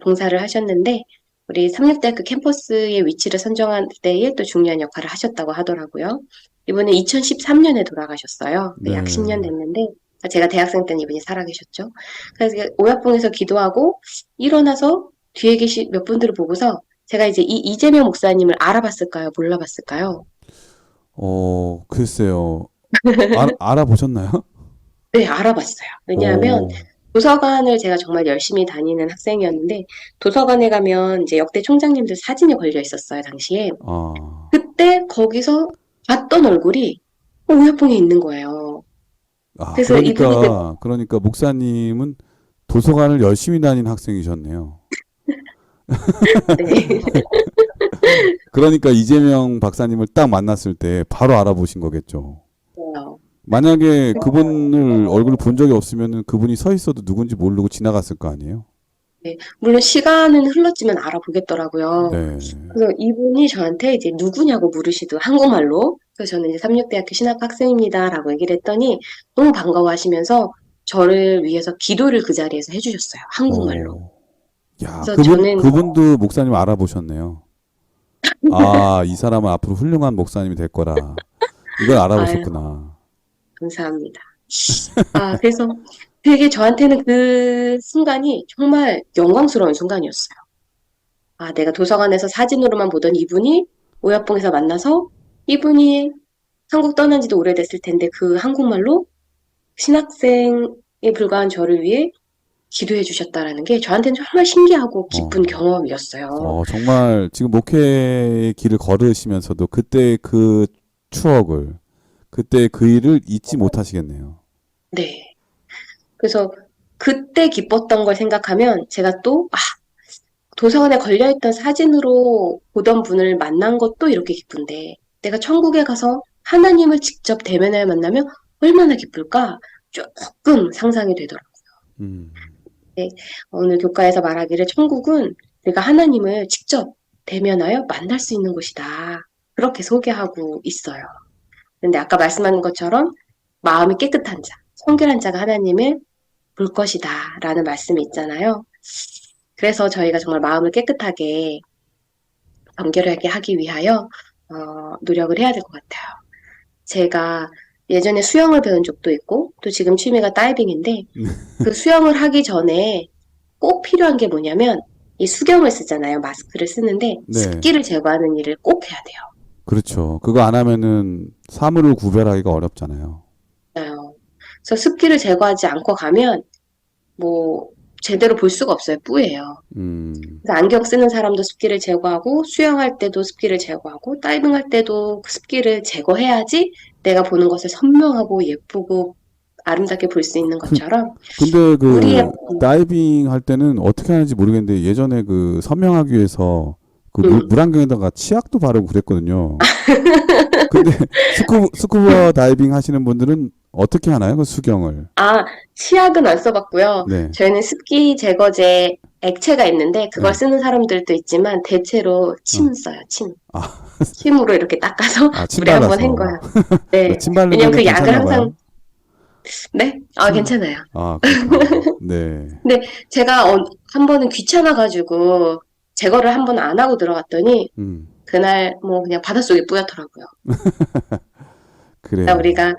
봉사를 하셨는데 우리 삼육대학교 캠퍼스의 위치를 선정할 때에 또 중요한 역할을 하셨다고 하더라고요. 이분은 2013년에 돌아가셨어요. 네. 약 10년 됐는데 제가 대학생 때는 이분이 살아계셨죠. 그래서 오약봉에서 기도하고 일어나서 뒤에 계신 몇 분들을 보고서 제가 이제 이재명 목사님을 알아봤을까요? 몰라봤을까요? 글쎄요. 알아보셨나요? 네, 알아봤어요. 왜냐하면 오, 도서관을 제가 정말 열심히 다니는 학생이었는데 도서관에 가면 이제 역대 총장님들 사진이 걸려 있었어요, 당시에. 그때 거기서 봤던 얼굴이 오약봉에 있는 거예요. 그래서 그러니까 목사님은 도서관을 열심히 다닌 학생이셨네요. 네. 그러니까 이재명 박사님을 딱 만났을 때 바로 알아보신 거겠죠. 만약에 그분을 얼굴을 본 적이 없으면 그분이 서 있어도 누군지 모르고 지나갔을 거 아니에요. 물론 시간은 흘렀지만 알아보겠더라고요. 네. 그래서 이분이 저한테 이제 누구냐고 물으시더 한국말로. 그래서 저는 이제 삼육대학교 신학학생입니다라고 얘기를 했더니 너무 반가워하시면서 저를 위해서 기도를 그 자리에서 해주셨어요. 한국말로. 오. 야, 그래서 저는 그분도 목사님 알아보셨네요. 아, 이 사람은 앞으로 훌륭한 목사님이 될 거라. 이걸 아유, 알아보셨구나. 감사합니다. 그래서 되게 저한테는 그 순간이 정말 영광스러운 순간이었어요. 내가 도서관에서 사진으로만 보던 이분이 오야뽕에서 만나서 이분이 한국 떠난 지도 오래됐을 텐데 그 한국말로 신학생에 불과한 저를 위해 기도해 주셨다라는 게 저한테는 정말 신기하고 기쁜 어. 경험이었어요. 정말 지금 목회의 길을 걸으시면서도 그때 그 추억을, 그때 그 일을 잊지 못하시겠네요. 네. 그래서 그때 기뻤던 걸 생각하면 제가 또, 도서관에 걸려있던 사진으로 보던 분을 만난 것도 이렇게 기쁜데 내가 천국에 가서 하나님을 직접 대면하여 만나면 얼마나 기쁠까? 조금 상상이 되더라고요. 음, 네, 오늘 교과에서 말하기를 천국은 내가 하나님을 직접 대면하여 만날 수 있는 곳이다. 그렇게 소개하고 있어요. 근데 아까 말씀하신 것처럼 마음이 깨끗한 자, 성결한 자가 하나님을 볼 것이다. 라는 말씀이 있잖아요. 그래서 저희가 정말 마음을 깨끗하게 정결하게 하기 위하여 노력을 해야 될 것 같아요. 제가 예전에 수영을 배운 적도 있고 또 지금 취미가 다이빙인데 그 수영을 하기 전에 꼭 필요한 게 뭐냐면 이 수경을 쓰잖아요. 마스크를 쓰는데 네. 습기를 제거하는 일을 꼭 해야 돼요. 그렇죠. 그거 안 하면은 사물을 구별하기가 어렵잖아요. 그래서 습기를 제거하지 않고 가면 뭐 제대로 볼 수가 없어요. 뿌예요. 음, 그래서 안경 쓰는 사람도 습기를 제거하고 수영할 때도 습기를 제거하고 다이빙할 때도 그 습기를 제거해야지 내가 보는 것을 선명하고 예쁘고 아름답게 볼 수 있는 것처럼 근데 우리의 그 다이빙 할 때는 어떻게 하는지 모르겠는데 예전에 그 선명하기 위해서 그 물안경에다가 치약도 바르고 그랬거든요. 근데 스쿠버 다이빙 하시는 분들은 어떻게 하나요? 그 수경을. 치약은 안 써봤고요. 네. 저희는 습기 제거제 액체가 있는데 그걸 네. 쓰는 사람들도 있지만 대체로 침 어. 써요. 침. 아, 침으로 이렇게 닦아서 침 물에 한번 발라서. 헹궈요. 네. 침 바르면 왜냐면 그 약을 괜찮나 항상 봐요. 네? 침, 괜찮아요. 그렇구나. 네. 근데 제가 한 번은 귀찮아가지고 제거를 한 번 안 하고 들어갔더니 음, 그날 뭐 그냥 바닷속에 뿌옇더라고요. 그러니까 그래요. 우리가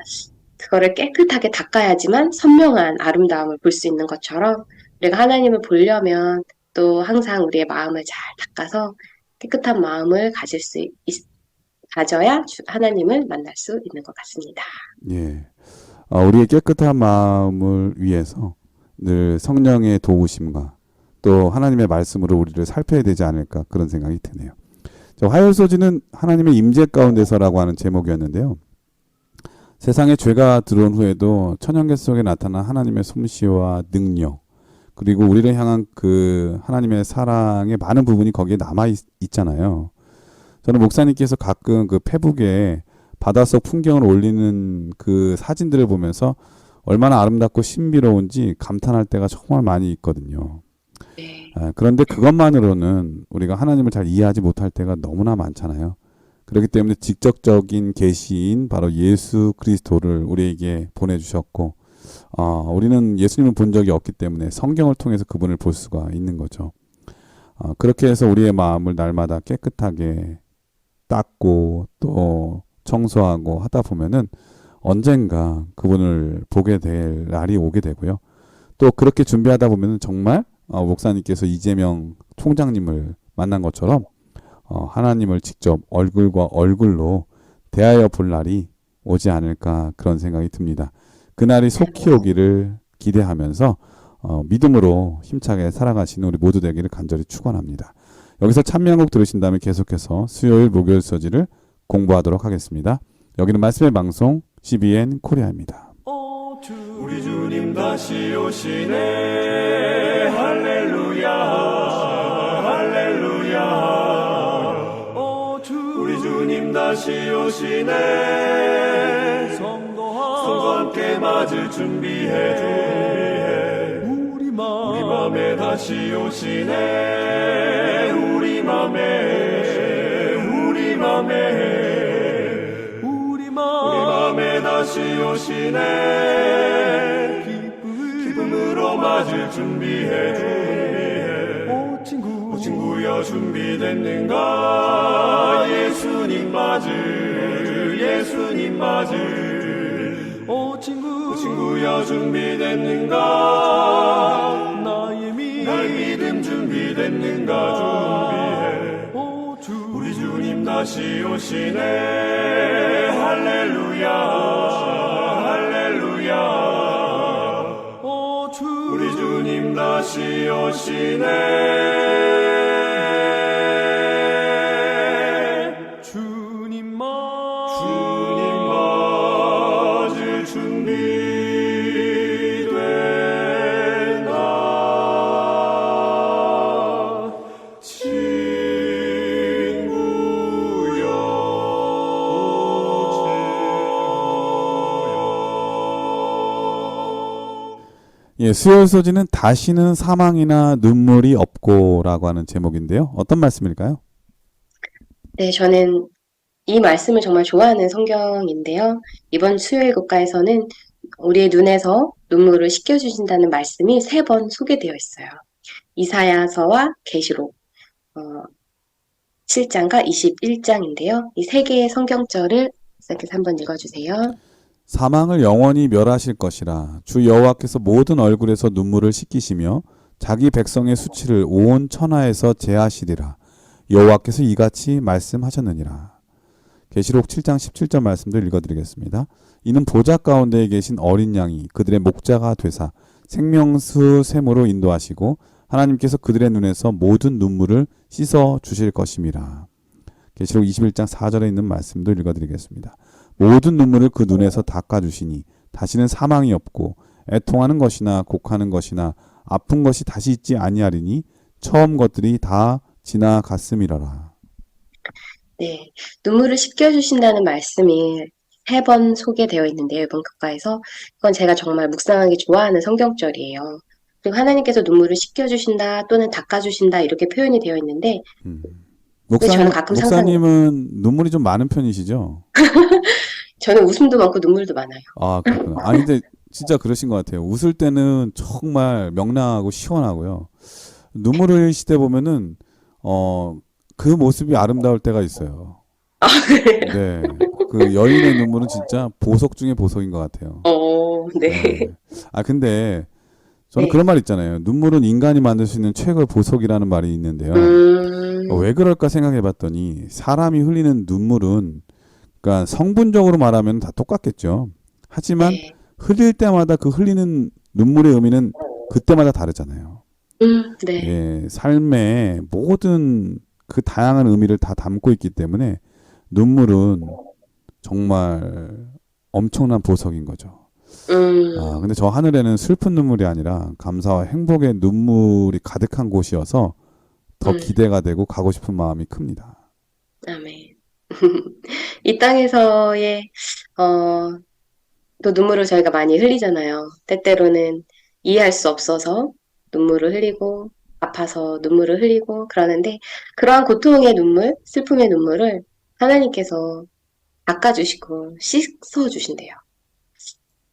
그거를 깨끗하게 닦아야지만 선명한 아름다움을 볼 수 있는 것처럼 우리가 하나님을 보려면 또 항상 우리의 마음을 잘 닦아서 깨끗한 마음을 가져야 하나님을 만날 수 있는 것 같습니다. 예. 우리의 깨끗한 마음을 위해서 늘 성령의 도우심과 또 하나님의 말씀으로 우리를 살펴야 되지 않을까 그런 생각이 드네요. 화요일 소지는 하나님의 임재 가운데서라고 하는 제목이었는데요. 세상에 죄가 들어온 후에도 천연계 속에 나타난 하나님의 솜씨와 능력 그리고 우리를 향한 그 하나님의 사랑의 많은 부분이 거기에 남아 있잖아요. 저는 목사님께서 가끔 그 페북에 바닷속 풍경을 올리는 그 사진들을 보면서 얼마나 아름답고 신비로운지 감탄할 때가 정말 많이 있거든요. 네. 그런데 그것만으로는 우리가 하나님을 잘 이해하지 못할 때가 너무나 많잖아요. 그렇기 때문에 직접적인 계시인 바로 예수 그리스도를 우리에게 보내주셨고 우리는 예수님을 본 적이 없기 때문에 성경을 통해서 그분을 볼 수가 있는 거죠. 그렇게 해서 우리의 마음을 날마다 깨끗하게 닦고 또 청소하고 하다 보면은 언젠가 그분을 보게 될 날이 오게 되고요. 또 그렇게 준비하다 보면은 정말 목사님께서 이재명 총장님을 만난 것처럼 하나님을 직접 얼굴과 얼굴로 대하여 볼 날이 오지 않을까 그런 생각이 듭니다. 그날이 속히 오기를 기대하면서 믿음으로 힘차게 살아가시는 우리 모두 되기를 간절히 축원합니다. 여기서 찬미한곡 들으신 다음에 계속해서 수요일 목요일 서지를 공부하도록 하겠습니다. 여기는 말씀의 방송 CBN 코리아입니다. 우리 주님 다시 오시네 할렐루야 할렐루야 우리 주님 다시 오시네 성도 함께 맞을 준비해 맘에 다시 오시네 우리 맘에 다시 오시네 기쁨으로 맞을 준비해 오 친구여 준비됐는가 예수님 맞을 오 친구여 준비됐는가 나의 믿음 준비됐는가 우리 주님 다시 오시네 할렐루야 우리 주님 다시 오시네 주님 맞을 준비됐나 예, 수요일 소지는 다시는 사망이나 눈물이 없고라고 하는 제목인데요. 어떤 말씀일까요? 네, 저는 이 말씀을 정말 좋아하는 성경인데요. 이번 수요일 국가에서는 우리의 눈에서 눈물을 씻겨주신다는 말씀이 3번 소개되어 있어요. 이사야서와 계시록 7장과 21장인데요. 이 3개의 성경절을 선생님께서 한번 읽어주세요. 사망을 영원히 멸하실 것이라 주 여호와께서 모든 얼굴에서 눈물을 씻기시며 자기 백성의 수치를 온 천하에서 제하시리라. 여호와께서 이같이 말씀하셨느니라. 계시록 7장 17절 말씀도 읽어드리겠습니다. 이는 보좌 가운데에 계신 어린 양이 그들의 목자가 되사 생명수 샘으로 인도하시고 하나님께서 그들의 눈에서 모든 눈물을 씻어 주실 것임이라. 계시록 21장 4절에 있는 말씀도 읽어드리겠습니다. 모든 눈물을 그 눈에서 닦아주시니 다시는 사망이 없고 애통하는 것이나 곡하는 것이나 아픈 것이 다시 있지 아니하리니 처음 것들이 다 지나갔음이라라. 네, 눈물을 씻겨주신다는 말씀이 3번 소개되어 있는데요. 이번 국가에서 이건 제가 정말 묵상하기 좋아하는 성경절이에요. 그리고 하나님께서 눈물을 씻겨주신다 또는 닦아주신다 이렇게 표현이 되어 있는데 저는 가끔 목사님은 눈물이 좀 많은 편이시죠? 저는 웃음도 많고 눈물도 많아요. 아, 그렇구나. 아니, 근데 진짜 그러신 것 같아요. 웃을 때는 정말 명랑하고 시원하고요. 눈물을 흘리실 때 보면은, 그 모습이 아름다울 때가 있어요. 네. 그 여인의 눈물은 진짜 보석 중에 보석인 것 같아요. 네. 네. 아, 근데 저는 네. 그런 말 있잖아요. 눈물은 인간이 만들 수 있는 최고의 보석이라는 말이 있는데요. 왜 그럴까 생각해 봤더니 사람이 흘리는 눈물은 그러니까 성분적으로 말하면 다 똑같겠죠. 하지만 네. 흘릴 때마다 그 흘리는 눈물의 의미는 그때마다 다르잖아요. 네. 예, 삶의 모든 그 다양한 의미를 다 담고 있기 때문에 눈물은 정말 엄청난 보석인 거죠. 아, 근데 저 하늘에는 슬픈 눈물이 아니라 감사와 행복의 눈물이 가득한 곳이어서 더 기대가 되고 가고 싶은 마음이 큽니다. 아멘. 이 땅에서의 또 눈물을 저희가 많이 흘리잖아요. 때때로는 이해할 수 없어서 눈물을 흘리고 아파서 눈물을 흘리고 그러는데 그러한 고통의 눈물, 슬픔의 눈물을 하나님께서 닦아주시고 씻어주신대요.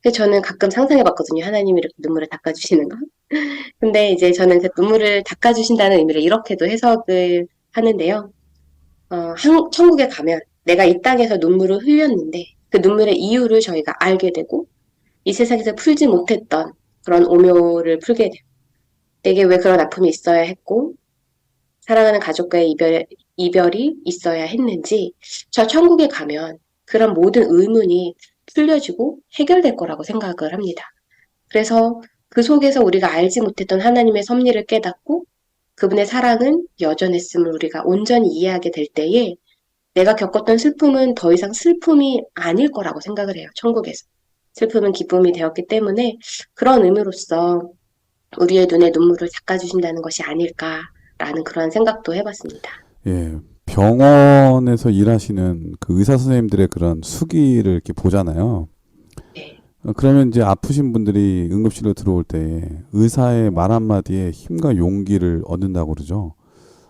그래서 저는 가끔 상상해봤거든요. 하나님이 이렇게 눈물을 닦아주시는 거. 근데 이제 저는 그 눈물을 닦아주신다는 의미를 이렇게도 해석을 하는데요. 천국에 가면 내가 이 땅에서 눈물을 흘렸는데 그 눈물의 이유를 저희가 알게 되고 이 세상에서 풀지 못했던 그런 오묘를 풀게 돼요. 내게 왜 그런 아픔이 있어야 했고 사랑하는 가족과의 이별이 있어야 했는지 저 천국에 가면 그런 모든 의문이 풀려지고 해결될 거라고 생각을 합니다. 그래서 그 속에서 우리가 알지 못했던 하나님의 섭리를 깨닫고 그분의 사랑은 여전했음을 우리가 온전히 이해하게 될 때에 내가 겪었던 슬픔은 더 이상 슬픔이 아닐 거라고 생각을 해요. 천국에서. 슬픔은 기쁨이 되었기 때문에 그런 의미로서 우리의 눈에 눈물을 닦아주신다는 것이 아닐까라는 그런 생각도 해봤습니다. 예, 병원에서 일하시는 그 의사 선생님들의 그런 수기를 이렇게 보잖아요. 네. 그러면 이제 아프신 분들이 응급실로 들어올 때 의사의 말 한마디에 힘과 용기를 얻는다고 그러죠.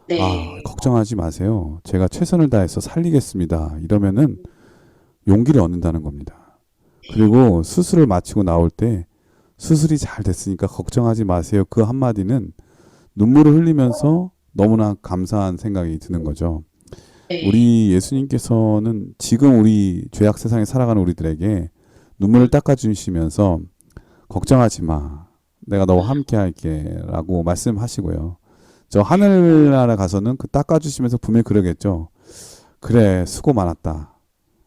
아, 네. 걱정하지 마세요. 제가 최선을 다해서 살리겠습니다. 이러면은 용기를 얻는다는 겁니다. 그리고 수술을 마치고 나올 때 수술이 잘 됐으니까 걱정하지 마세요. 그 한마디는 눈물을 흘리면서 너무나 감사한 생각이 드는 거죠. 네. 우리 예수님께서는 지금 우리 죄악 세상에 살아가는 우리들에게 눈물을 닦아주시면서 걱정하지 마. 내가 너와 함께 할게. 라고 말씀하시고요. 저 하늘나라 가서는 그 닦아주시면서 분명히 그러겠죠. 그래, 수고 많았다.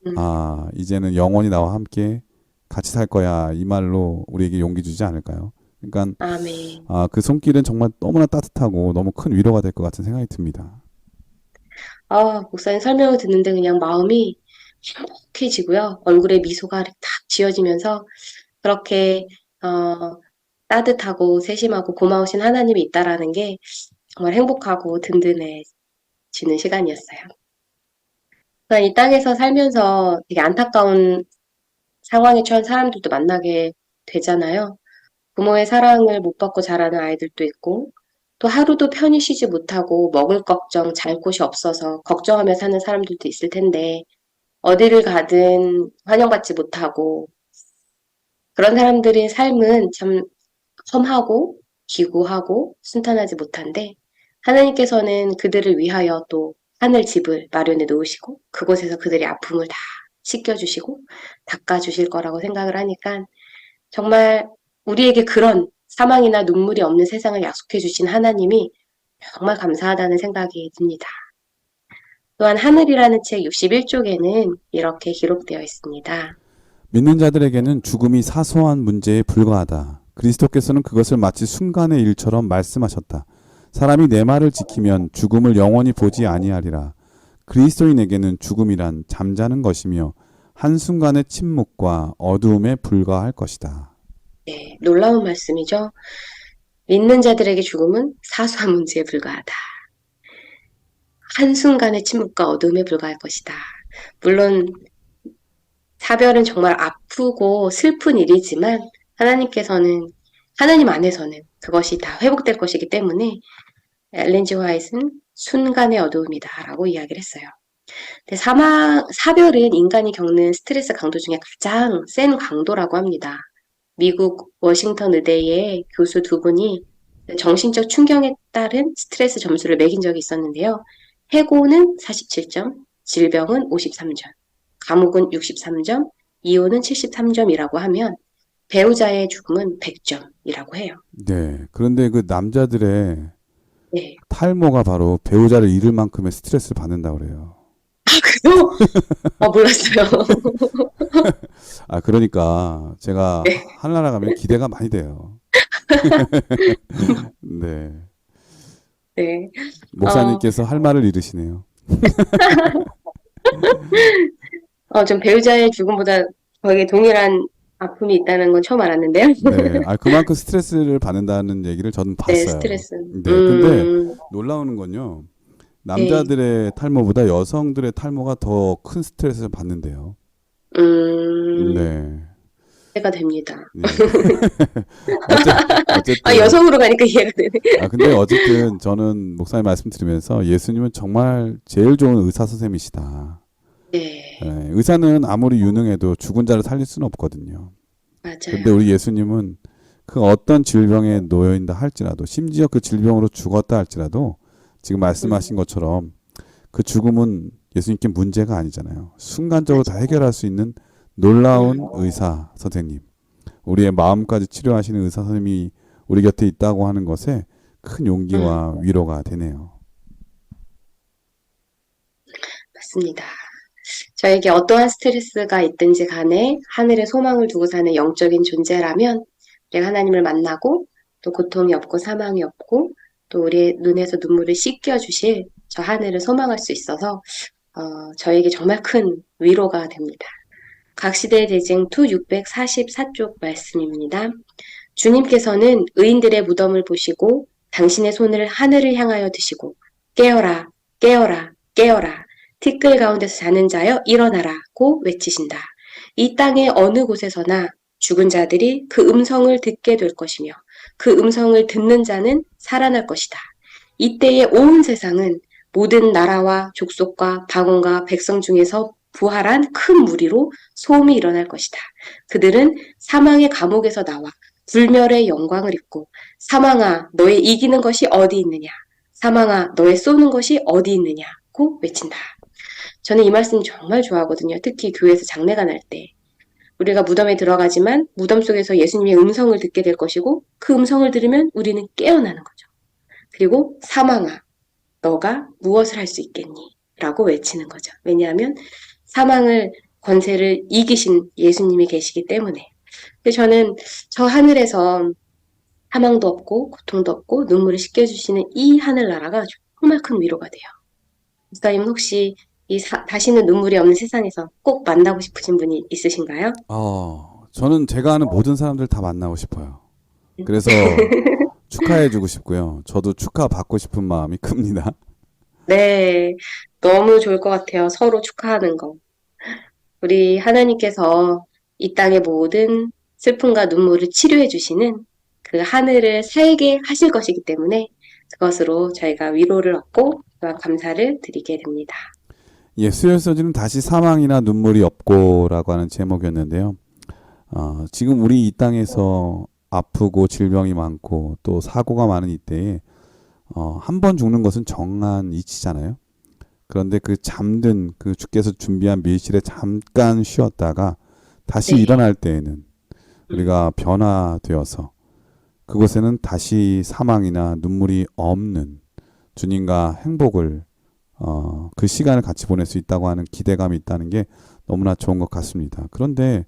음, 아, 이제는 영원히 나와 함께 같이 살 거야. 이 말로 우리에게 용기 주지 않을까요? 그러니까 아멘. 아, 그 손길은 정말 너무나 따뜻하고 너무 큰 위로가 될 것 같은 생각이 듭니다. 아, 목사님 설명을 듣는데 그냥 마음이 행복해지고요. 얼굴에 미소가 탁 지어지면서 그렇게, 따뜻하고 세심하고 고마우신 하나님이 있다라는 게 정말 행복하고 든든해지는 시간이었어요. 그러니까 이 땅에서 살면서 되게 안타까운 상황에 처한 사람들도 만나게 되잖아요. 부모의 사랑을 못 받고 자라는 아이들도 있고, 또 하루도 편히 쉬지 못하고 먹을 걱정, 잘 곳이 없어서 걱정하며 사는 사람들도 있을 텐데, 어디를 가든 환영받지 못하고, 그런 사람들의 삶은 참 험하고, 기구하고, 순탄하지 못한데, 하나님께서는 그들을 위하여 또 하늘 집을 마련해 놓으시고, 그곳에서 그들의 아픔을 다 씻겨주시고, 닦아주실 거라고 생각을 하니까, 정말 우리에게 그런 사망이나 눈물이 없는 세상을 약속해 주신 하나님이 정말 감사하다는 생각이 듭니다. 또한 하늘이라는 책 61쪽에는 이렇게 기록되어 있습니다. 믿는 자들에게는 죽음이 사소한 문제에 불과하다. 그리스도께서는 그것을 마치 순간의 일처럼 말씀하셨다. 사람이 내 말을 지키면 죽음을 영원히 보지 아니하리라. 그리스도인에게는 죽음이란 잠자는 것이며 한순간의 침묵과 어두움에 불과할 것이다. 네, 놀라운 말씀이죠. 믿는 자들에게 죽음은 사소한 문제에 불과하다. 한순간의 침묵과 어둠에 불과할 것이다. 물론 사별은 정말 아프고 슬픈 일이지만 하나님께서는 하나님 안에서는 그것이 다 회복될 것이기 때문에 엘렌 지 화이트는 순간의 어두움이다라고 이야기를 했어요. 근데 사별은 인간이 겪는 스트레스 강도 중에 가장 센 강도라고 합니다. 미국 워싱턴 의대의 교수 두 분이 정신적 충격에 따른 스트레스 점수를 매긴 적이 있었는데요. 해고는 47점, 질병은 53점, 감옥은 63점, 이혼은 73점이라고 하면 배우자의 죽음은 100점이라고 해요. 네. 그런데 그 남자들의 네. 탈모가 바로 배우자를 잃을 만큼의 스트레스를 받는다고 그래요. 그래요? 몰랐어요. 아, 그러니까 제가 네. 하늘나라 가면 기대가 많이 돼요. 네. 네. 어, 목사님께서 할 말을 잃으시네요. 전 배우자의 죽음보다 거기에 동일한 아픔이 있다는 건 처음 알았는데요. 네. 아, 그만큼 스트레스를 받는다는 얘기를 저는 네, 봤어요. 스트레스. 네. 근데 놀라운 건요. 네, 남자들의 탈모보다 여성들의 탈모가 더 큰 스트레스를 받는데요. 음, 네. 이해가 됩니다. 예. 어쨌든, 여성으로 가니까 이해가 되네. 아, 근데 어쨌든 저는 목사님 말씀 들으면서 예수님은 정말 제일 좋은 의사 선생님이시다. 예, 네, 의사는 아무리 유능해도 죽은 자를 살릴 수는 없거든요. 근데 맞아요. 우리 예수님은 그 어떤 질병에 놓여 있다 할지라도 심지어 그 질병으로 죽었다 할지라도 지금 말씀하신 음, 것처럼 그 죽음은 예수님께 문제가 아니잖아요. 순간적으로 다 맞아요. 해결할 수 있는 놀라운 음, 의사 선생님. 우리의 마음까지 치료하시는 의사 선생님이 우리 곁에 있다고 하는 것에 큰 음, 용기와 위로가 되네요. 맞습니다. 저에게 어떠한 스트레스가 있든지 간에 하늘에 소망을 두고 사는 영적인 존재라면 우리가 하나님을 만나고 또 고통이 없고 사망이 없고 또 우리의 눈에서 눈물을 씻겨주실 저 하늘을 소망할 수 있어서 저에게 정말 큰 위로가 됩니다. 각시대 대쟁 투 644쪽 말씀입니다. 주님께서는 의인들의 무덤을 보시고 당신의 손을 하늘을 향하여 드시고 깨어라, 깨어라, 깨어라. 티끌 가운데서 자는 자여 일어나라고 외치신다. 이 땅의 어느 곳에서나 죽은 자들이 그 음성을 듣게 될 것이며 그 음성을 듣는 자는 살아날 것이다. 이때에 온 세상은 모든 나라와 족속과 방언과 백성 중에서 부활한 큰 무리로 소음이 일어날 것이다. 그들은 사망의 감옥에서 나와 불멸의 영광을 입고 사망아 너의 이기는 것이 어디 있느냐 사망아 너의 쏘는 것이 어디 있느냐고 외친다. 저는 이 말씀 정말 좋아하거든요. 특히 교회에서 장례가 날 때. 우리가 무덤에 들어가지만 무덤 속에서 예수님의 음성을 듣게 될 것이고 그 음성을 들으면 우리는 깨어나는 거죠. 그리고 사망아 너가 무엇을 할 수 있겠니? 라고 외치는 거죠. 왜냐하면 사망을 권세를 이기신 예수님이 계시기 때문에. 근데 저는 저 하늘에서 사망도 없고 고통도 없고 눈물을 씻겨주시는 이 하늘나라가 정말 큰 위로가 돼요. 목사님은 혹시 이 다시는 눈물이 없는 세상에서 꼭 만나고 싶으신 분이 있으신가요? 저는 제가 아는 모든 사람들 다 만나고 싶어요. 그래서 축하해주고 싶고요. 저도 축하받고 싶은 마음이 큽니다. 네, 너무 좋을 것 같아요. 서로 축하하는 거. 우리 하나님께서 이 땅의 모든 슬픔과 눈물을 치료해 주시는 그 하늘을 살게 하실 것이기 때문에 그것으로 저희가 위로를 얻고 또한 감사를 드리게 됩니다. 예, 수요일 서지는 다시 사망이나 눈물이 없고라고 하는 제목이었는데요. 지금 우리 이 땅에서 아프고 질병이 많고 또 사고가 많은 이때에 한 번 죽는 것은 정한 이치잖아요. 그런데 그 잠든 그 주께서 준비한 밀실에 잠깐 쉬었다가 다시 네. 일어날 때에는 우리가 변화되어서 그곳에는 다시 사망이나 눈물이 없는 주님과 행복을 그 시간을 같이 보낼 수 있다고 하는 기대감이 있다는 게 너무나 좋은 것 같습니다. 그런데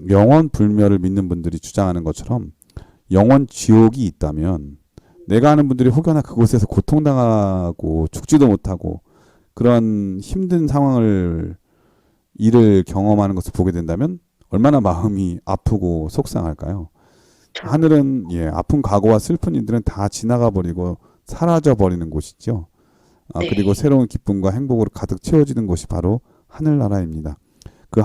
영원 불멸을 믿는 분들이 주장하는 것처럼 영원 지옥이 있다면 내가 아는 분들이 혹여나 그곳에서 고통당하고 죽지도 못하고 그런 힘든 일을 경험하는 것을 보게 된다면 얼마나 마음이 아프고 속상할까요? 하늘은 아픈 과거와 슬픈 일들은 다 지나가 버리고 사라져 버리는 곳이죠. 네. 그리고 새로운 기쁨과 행복으로 가득 채워지는 곳이 바로 하늘나라입니다. 그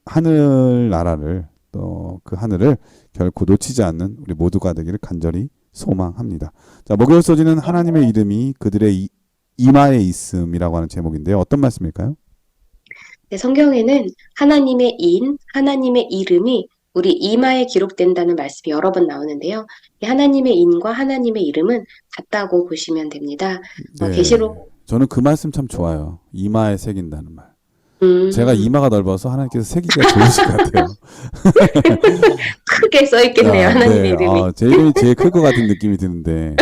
하늘나라를 또 그 하늘을 결코 놓치지 않는 우리 모두가 되기를 간절히 소망합니다. 자, 목요일 소지는 하나님의 이름이 그들의 이마에 있음이라고 하는 제목인데요. 어떤 말씀일까요? 네, 성경에는 하나님의 하나님의 이름이 우리 이마에 기록된다는 말씀이 여러 번 나오는데요. 이 하나님의 인과 하나님의 이름은 같다고 보시면 됩니다. 네, 계시록 저는 그 말씀 참 좋아요. 이마에 새긴다는 말. 음, 제가 이마가 넓어서 하나님께서 새기기가 좋으실 것 같아요. 크게 써 있겠네요. 하나님의 네, 이름이. 제 이름이 제일 클 것 같은 느낌이 드는데,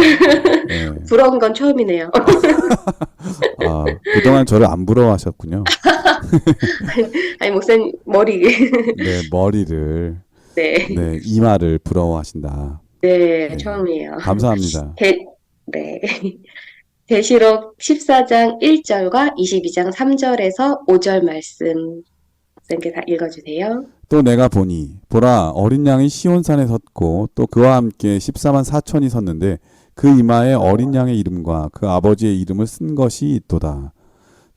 네. 부러운 건 처음이네요. 그동안 저를 안 부러워하셨군요. 아니, 목사님, 머리. 네, 머리를, 네. 네, 이마를 부러워하신다. 네, 네, 처음이에요. 감사합니다. 네. 계시록 14장 1절과 22장 3절에서 5절 말씀 목사님께 다 읽어주세요. 또 내가 보니 보라 어린 양이 시온산에 섰고 또 그와 함께 14만 4천이 섰는데 그 이마에 어린 양의 이름과 그 아버지의 이름을 쓴 것이 있도다.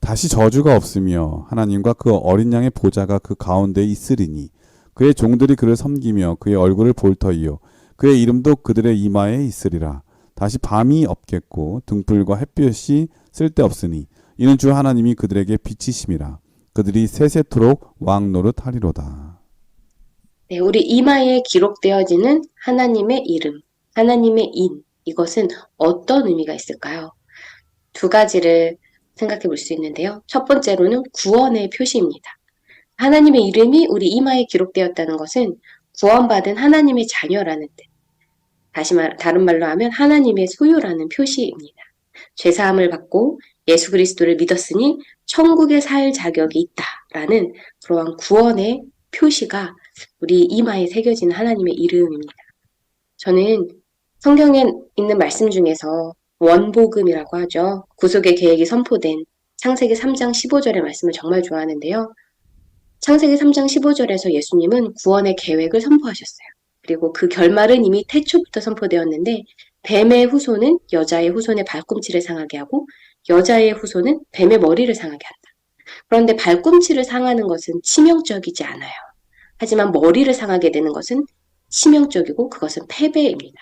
다시 저주가 없으며 하나님과 그 어린 양의 보좌가 그 가운데 있으리니 그의 종들이 그를 섬기며 그의 얼굴을 볼 터이요 그의 이름도 그들의 이마에 있으리라. 다시 밤이 없겠고 등불과 햇볕이 쓸데없으니 이는 주 하나님이 그들에게 빛이심이라. 그들이 세세토록 왕 노릇하리로다. 네, 우리 이마에 기록되어지는 하나님의 이름, 하나님의 이것은 어떤 의미가 있을까요? 두 가지를 생각해 볼 수 있는데요. 첫 번째로는 구원의 표시입니다. 하나님의 이름이 우리 이마에 기록되었다는 것은 구원받은 하나님의 자녀라는 뜻. 다른 말로 하면 하나님의 소유라는 표시입니다. 죄사함을 받고 예수 그리스도를 믿었으니 천국에 살 자격이 있다라는 그러한 구원의 표시가 우리 이마에 새겨진 하나님의 이름입니다. 저는 성경에 있는 말씀 중에서 원복음이라고 하죠. 구속의 계획이 선포된 창세기 3장 15절의 말씀을 정말 좋아하는데요. 창세기 3장 15절에서 예수님은 구원의 계획을 선포하셨어요. 그리고 그 결말은 이미 태초부터 선포되었는데 뱀의 후손은 여자의 후손의 발꿈치를 상하게 하고 여자의 후손은 뱀의 머리를 상하게 한다. 그런데 발꿈치를 상하는 것은 치명적이지 않아요. 하지만 머리를 상하게 되는 것은 치명적이고 그것은 패배입니다.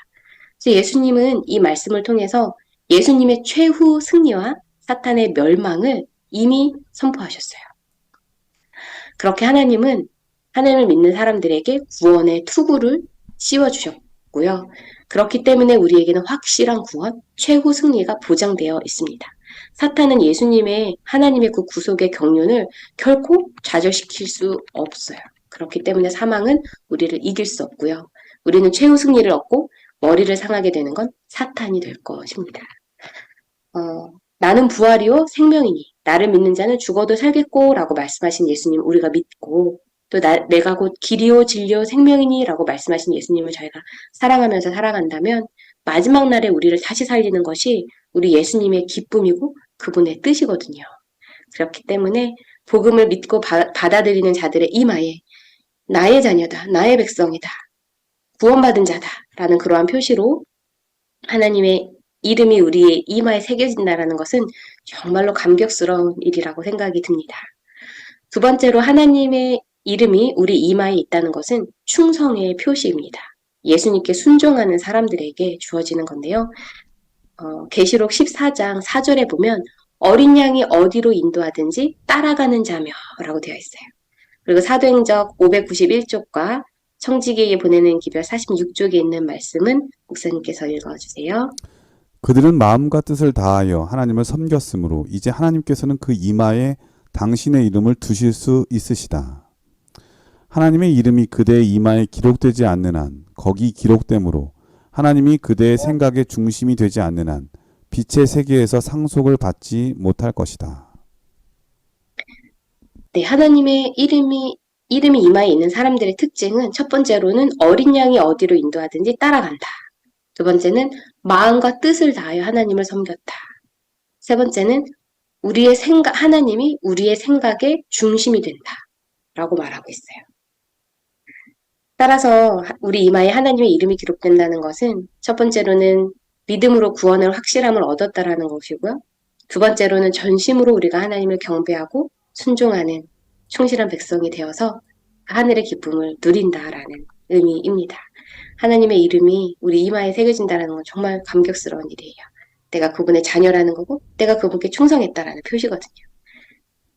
그래서 예수님은 이 말씀을 통해서 예수님의 최후 승리와 사탄의 멸망을 이미 선포하셨어요. 그렇게 하나님은 하나님을 믿는 사람들에게 구원의 투구를 씌워주셨고요. 그렇기 때문에 우리에게는 확실한 구원, 최후 승리가 보장되어 있습니다. 사탄은 예수님의 하나님의 그 구속의 경륜을 결코 좌절시킬 수 없어요. 그렇기 때문에 사망은 우리를 이길 수 없고요. 우리는 최후 승리를 얻고 머리를 상하게 되는 건 사탄이 될 것입니다. 나는 부활이요 생명이니 나를 믿는 자는 죽어도 살겠고 라고 말씀하신 예수님 우리가 믿고 또 내가 곧 길이요 진리요 생명이니 라고 말씀하신 예수님을 저희가 사랑하면서 살아간다면 마지막 날에 우리를 다시 살리는 것이 우리 예수님의 기쁨이고 그분의 뜻이거든요. 그렇기 때문에 복음을 믿고 받아들이는 자들의 이마에 나의 자녀다, 나의 백성이다, 구원받은 자다 라는 그러한 표시로 하나님의 이름이 우리의 이마에 새겨진다라는 것은 정말로 감격스러운 일이라고 생각이 듭니다. 두 번째로 하나님의 이름이 우리 이마에 있다는 것은 충성의 표시입니다. 예수님께 순종하는 사람들에게 주어지는 건데요. 계시록 14장 4절에 보면 어린 양이 어디로 인도하든지 따라가는 자며라고 되어 있어요. 그리고 사도행적 591쪽과 청지기에게 보내는 기별 46쪽에 있는 말씀은 목사님께서 읽어주세요. 그들은 마음과 뜻을 다하여 하나님을 섬겼으므로 이제 하나님께서는 그 이마에 당신의 이름을 두실 수 있으시다. 하나님의 이름이 그대의 이마에 기록되지 않는 한 거기 기록되므로 하나님이 그대의 생각의 중심이 되지 않는 한 빛의 세계에서 상속을 받지 못할 것이다. 네, 하나님의 이름이 이마에 있는 사람들의 특징은 첫 번째로는 어린 양이 어디로 인도하든지 따라간다. 두 번째는 마음과 뜻을 다하여 하나님을 섬겼다. 세 번째는 하나님이 우리의 생각의 중심이 된다. 라고 말하고 있어요. 따라서 우리 이마에 하나님의 이름이 기록된다는 것은 첫 번째로는 믿음으로 구원을 확실함을 얻었다라는 것이고요. 두 번째로는 전심으로 우리가 하나님을 경배하고 순종하는 충실한 백성이 되어서 하늘의 기쁨을 누린다라는 의미입니다. 하나님의 이름이 우리 이마에 새겨진다는 건 정말 감격스러운 일이에요. 내가 그분의 자녀라는 거고 내가 그분께 충성했다라는 표시거든요.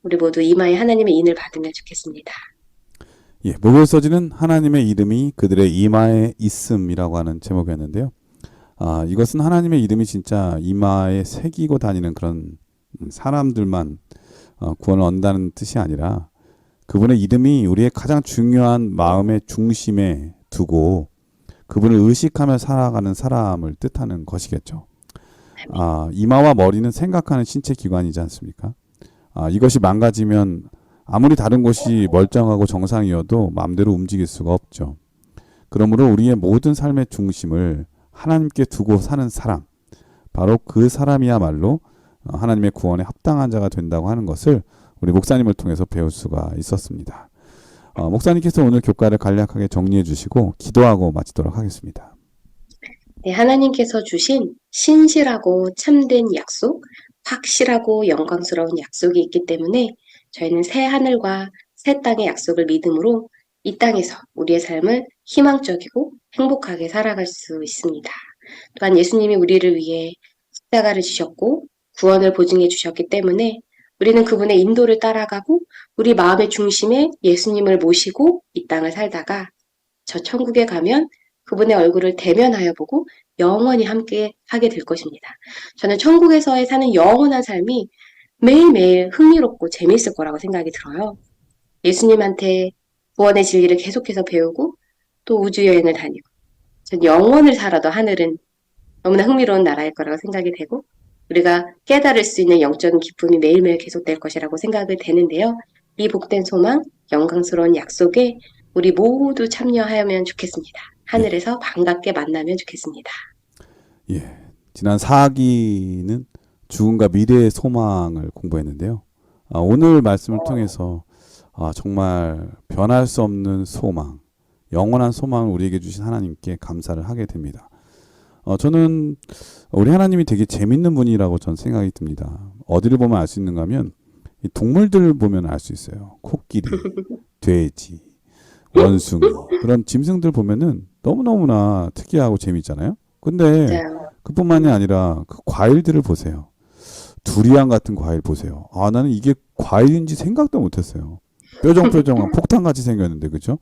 우리 모두 이마에 하나님의 인을 받으면 좋겠습니다. 예, 목요일 서지는 하나님의 이름이 그들의 이마에 있음이라고 하는 제목이었는데요. 이것은 하나님의 이름이 진짜 이마에 새기고 다니는 그런 사람들만 구원을 얻는다는 뜻이 아니라 그분의 이름이 우리의 가장 중요한 마음의 중심에 두고 그분을 의식하며 살아가는 사람을 뜻하는 것이겠죠. 이마와 머리는 생각하는 신체 기관이지 않습니까? 이것이 망가지면 아무리 다른 곳이 멀쩡하고 정상이어도 마음대로 움직일 수가 없죠. 그러므로 우리의 모든 삶의 중심을 하나님께 두고 사는 사람, 바로 그 사람이야말로 하나님의 구원에 합당한 자가 된다고 하는 것을 우리 목사님을 통해서 배울 수가 있었습니다. 목사님께서 오늘 교과를 간략하게 정리해 주시고 기도하고 마치도록 하겠습니다. 네, 하나님께서 주신 신실하고 참된 약속, 확실하고 영광스러운 약속이 있기 때문에 저희는 새 하늘과 새 땅의 약속을 믿음으로 이 땅에서 우리의 삶을 희망적이고 행복하게 살아갈 수 있습니다. 또한 예수님이 우리를 위해 십자가를 지셨고 구원을 보증해 주셨기 때문에 우리는 그분의 인도를 따라가고 우리 마음의 중심에 예수님을 모시고 이 땅을 살다가 저 천국에 가면 그분의 얼굴을 대면하여 보고 영원히 함께 하게 될 것입니다. 저는 천국에서의 사는 영원한 삶이 매일매일 흥미롭고 재미있을 거라고 생각이 들어요. 예수님한테 구원의 진리를 계속해서 배우고 또 우주여행을 다니고 전 영원을 살아도 하늘은 너무나 흥미로운 나라일 거라고 생각이 되고 우리가 깨달을 수 있는 영적인 기쁨이 매일매일 계속될 것이라고 생각이 되는데요. 이 복된 소망, 영광스러운 약속에 우리 모두 참여하면 좋겠습니다. 하늘에서 반갑게 만나면 좋겠습니다. 예, 지난 4기는 죽음과 미래의 소망을 공부했는데요. 오늘 말씀을 통해서 정말 변할 수 없는 소망, 영원한 소망을 우리에게 주신 하나님께 감사를 하게 됩니다. 저는 우리 하나님이 되게 재밌는 분이라고 전 생각이 듭니다. 어디를 보면 알 수 있는가 하면 동물들 보면 알 수 있어요. 코끼리, 돼지, 원숭이 그런 짐승들 보면은 너무너무나 특이하고 재미있잖아요. 근데 맞아요. 그뿐만이 아니라 그 과일들을 보세요. 두리안 같은 과일 보세요. 아, 나는 이게 과일인지 생각도 못했어요. 뾰정뾰정한 폭탄같이 생겼는데, 그죠?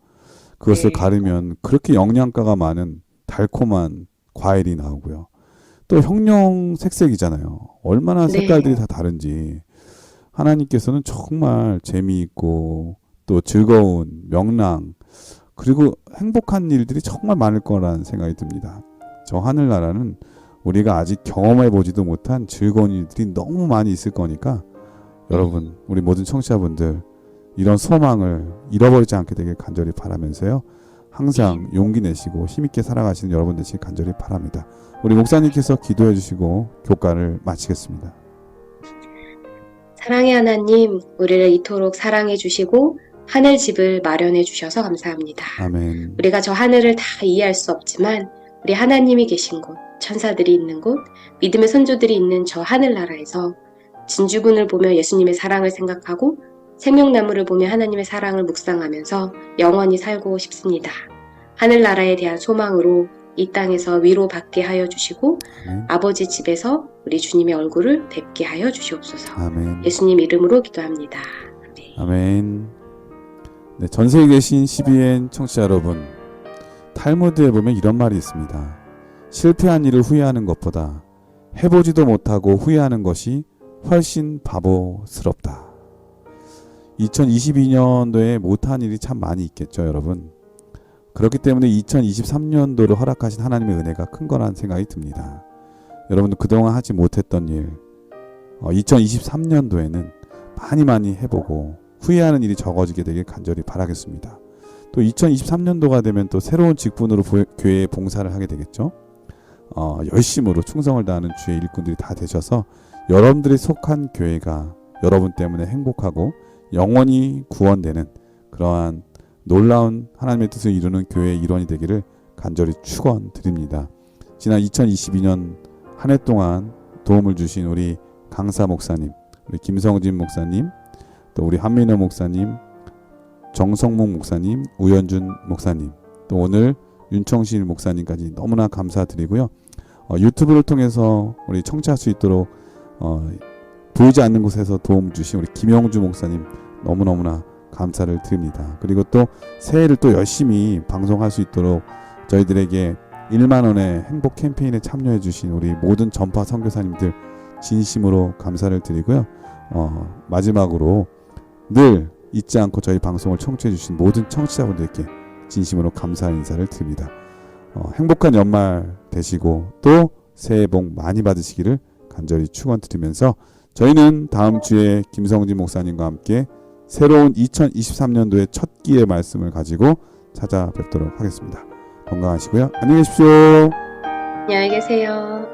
그것을 네. 가르면 그렇게 영양가가 많은 달콤한 과일이 나오고요. 또 형형색색이잖아요. 얼마나 색깔들이 네. 다 다른지. 하나님께서는 정말 재미있고 또 즐거운 명랑 그리고 행복한 일들이 정말 많을 거라는 생각이 듭니다. 저 하늘나라는 우리가 아직 경험해 보지도 못한 즐거운 일들이 너무 많이 있을 거니까 여러분, 우리 모든 청취자분들 이런 소망을 잃어버리지 않게 되길 간절히 바라면서요. 항상 용기 내시고 힘있게 살아가시는 여러분 되시길 간절히 바랍니다. 우리 목사님께서 기도해 주시고 교과를 마치겠습니다. 사랑의 하나님, 우리를 이토록 사랑해 주시고 하늘 집을 마련해 주셔서 감사합니다. 아멘. 우리가 저 하늘을 다 이해할 수 없지만 우리 하나님이 계신 곳, 천사들이 있는 곳, 믿음의 선조들이 있는 저 하늘나라에서 진주군을 보며 예수님의 사랑을 생각하고 생명나무를 보며 하나님의 사랑을 묵상하면서 영원히 살고 싶습니다. 하늘나라에 대한 소망으로 이 땅에서 위로받게 하여 주시고 아멘. 아버지 집에서 우리 주님의 얼굴을 뵙게 하여 주시옵소서. 아멘. 예수님 이름으로 기도합니다. 아멘. 네, 전 세계에 계신 CBN 청취자 여러분, 탈무드에 보면 이런 말이 있습니다. 실패한 일을 후회하는 것보다 해보지도 못하고 후회하는 것이 훨씬 바보스럽다. 2022년도에 못한 일이 참 많이 있겠죠, 여러분. 그렇기 때문에 2023년도를 허락하신 하나님의 은혜가 큰 거라는 생각이 듭니다. 여러분도 그동안 하지 못했던 일, 2023년도에는 많이 해보고 후회하는 일이 적어지게 되길 간절히 바라겠습니다. 또 2023년도가 되면 또 새로운 직분으로 교회에 봉사를 하게 되겠죠. 열심으로 충성을 다하는 주의 일꾼들이 다 되셔서 여러분들이 속한 교회가 여러분 때문에 행복하고 영원히 구원되는 그러한 놀라운 하나님의 뜻을 이루는 교회의 일원이 되기를 간절히 축원드립니다. 지난 2022년 한 해 동안 도움을 주신 우리 강사 목사님, 우리 김성진 목사님, 또 우리 한민호 목사님, 정성목 목사님, 우현준 목사님, 또 오늘 윤청실 목사님까지 너무나 감사드리고요. 유튜브를 통해서 우리 청취할 수 있도록 보이지 않는 곳에서 도움 주신 우리 김영주 목사님 너무너무나 감사를 드립니다. 그리고 또 새해를 또 열심히 방송할 수 있도록 저희들에게 1만 원의 행복 캠페인에 참여해 주신 우리 모든 전파 선교사님들 진심으로 감사를 드리고요. 마지막으로 늘 잊지 않고 저희 방송을 청취해 주신 모든 청취자분들께 진심으로 감사 인사를 드립니다. 행복한 연말 되시고 또 새해 복 많이 받으시기를 간절히 축원드리면서 저희는 다음 주에 김성진 목사님과 함께 새로운 2023년도의 첫 끼의 말씀을 가지고 찾아뵙도록 하겠습니다. 건강하시고요. 안녕히 계십시오. 안녕히 계세요.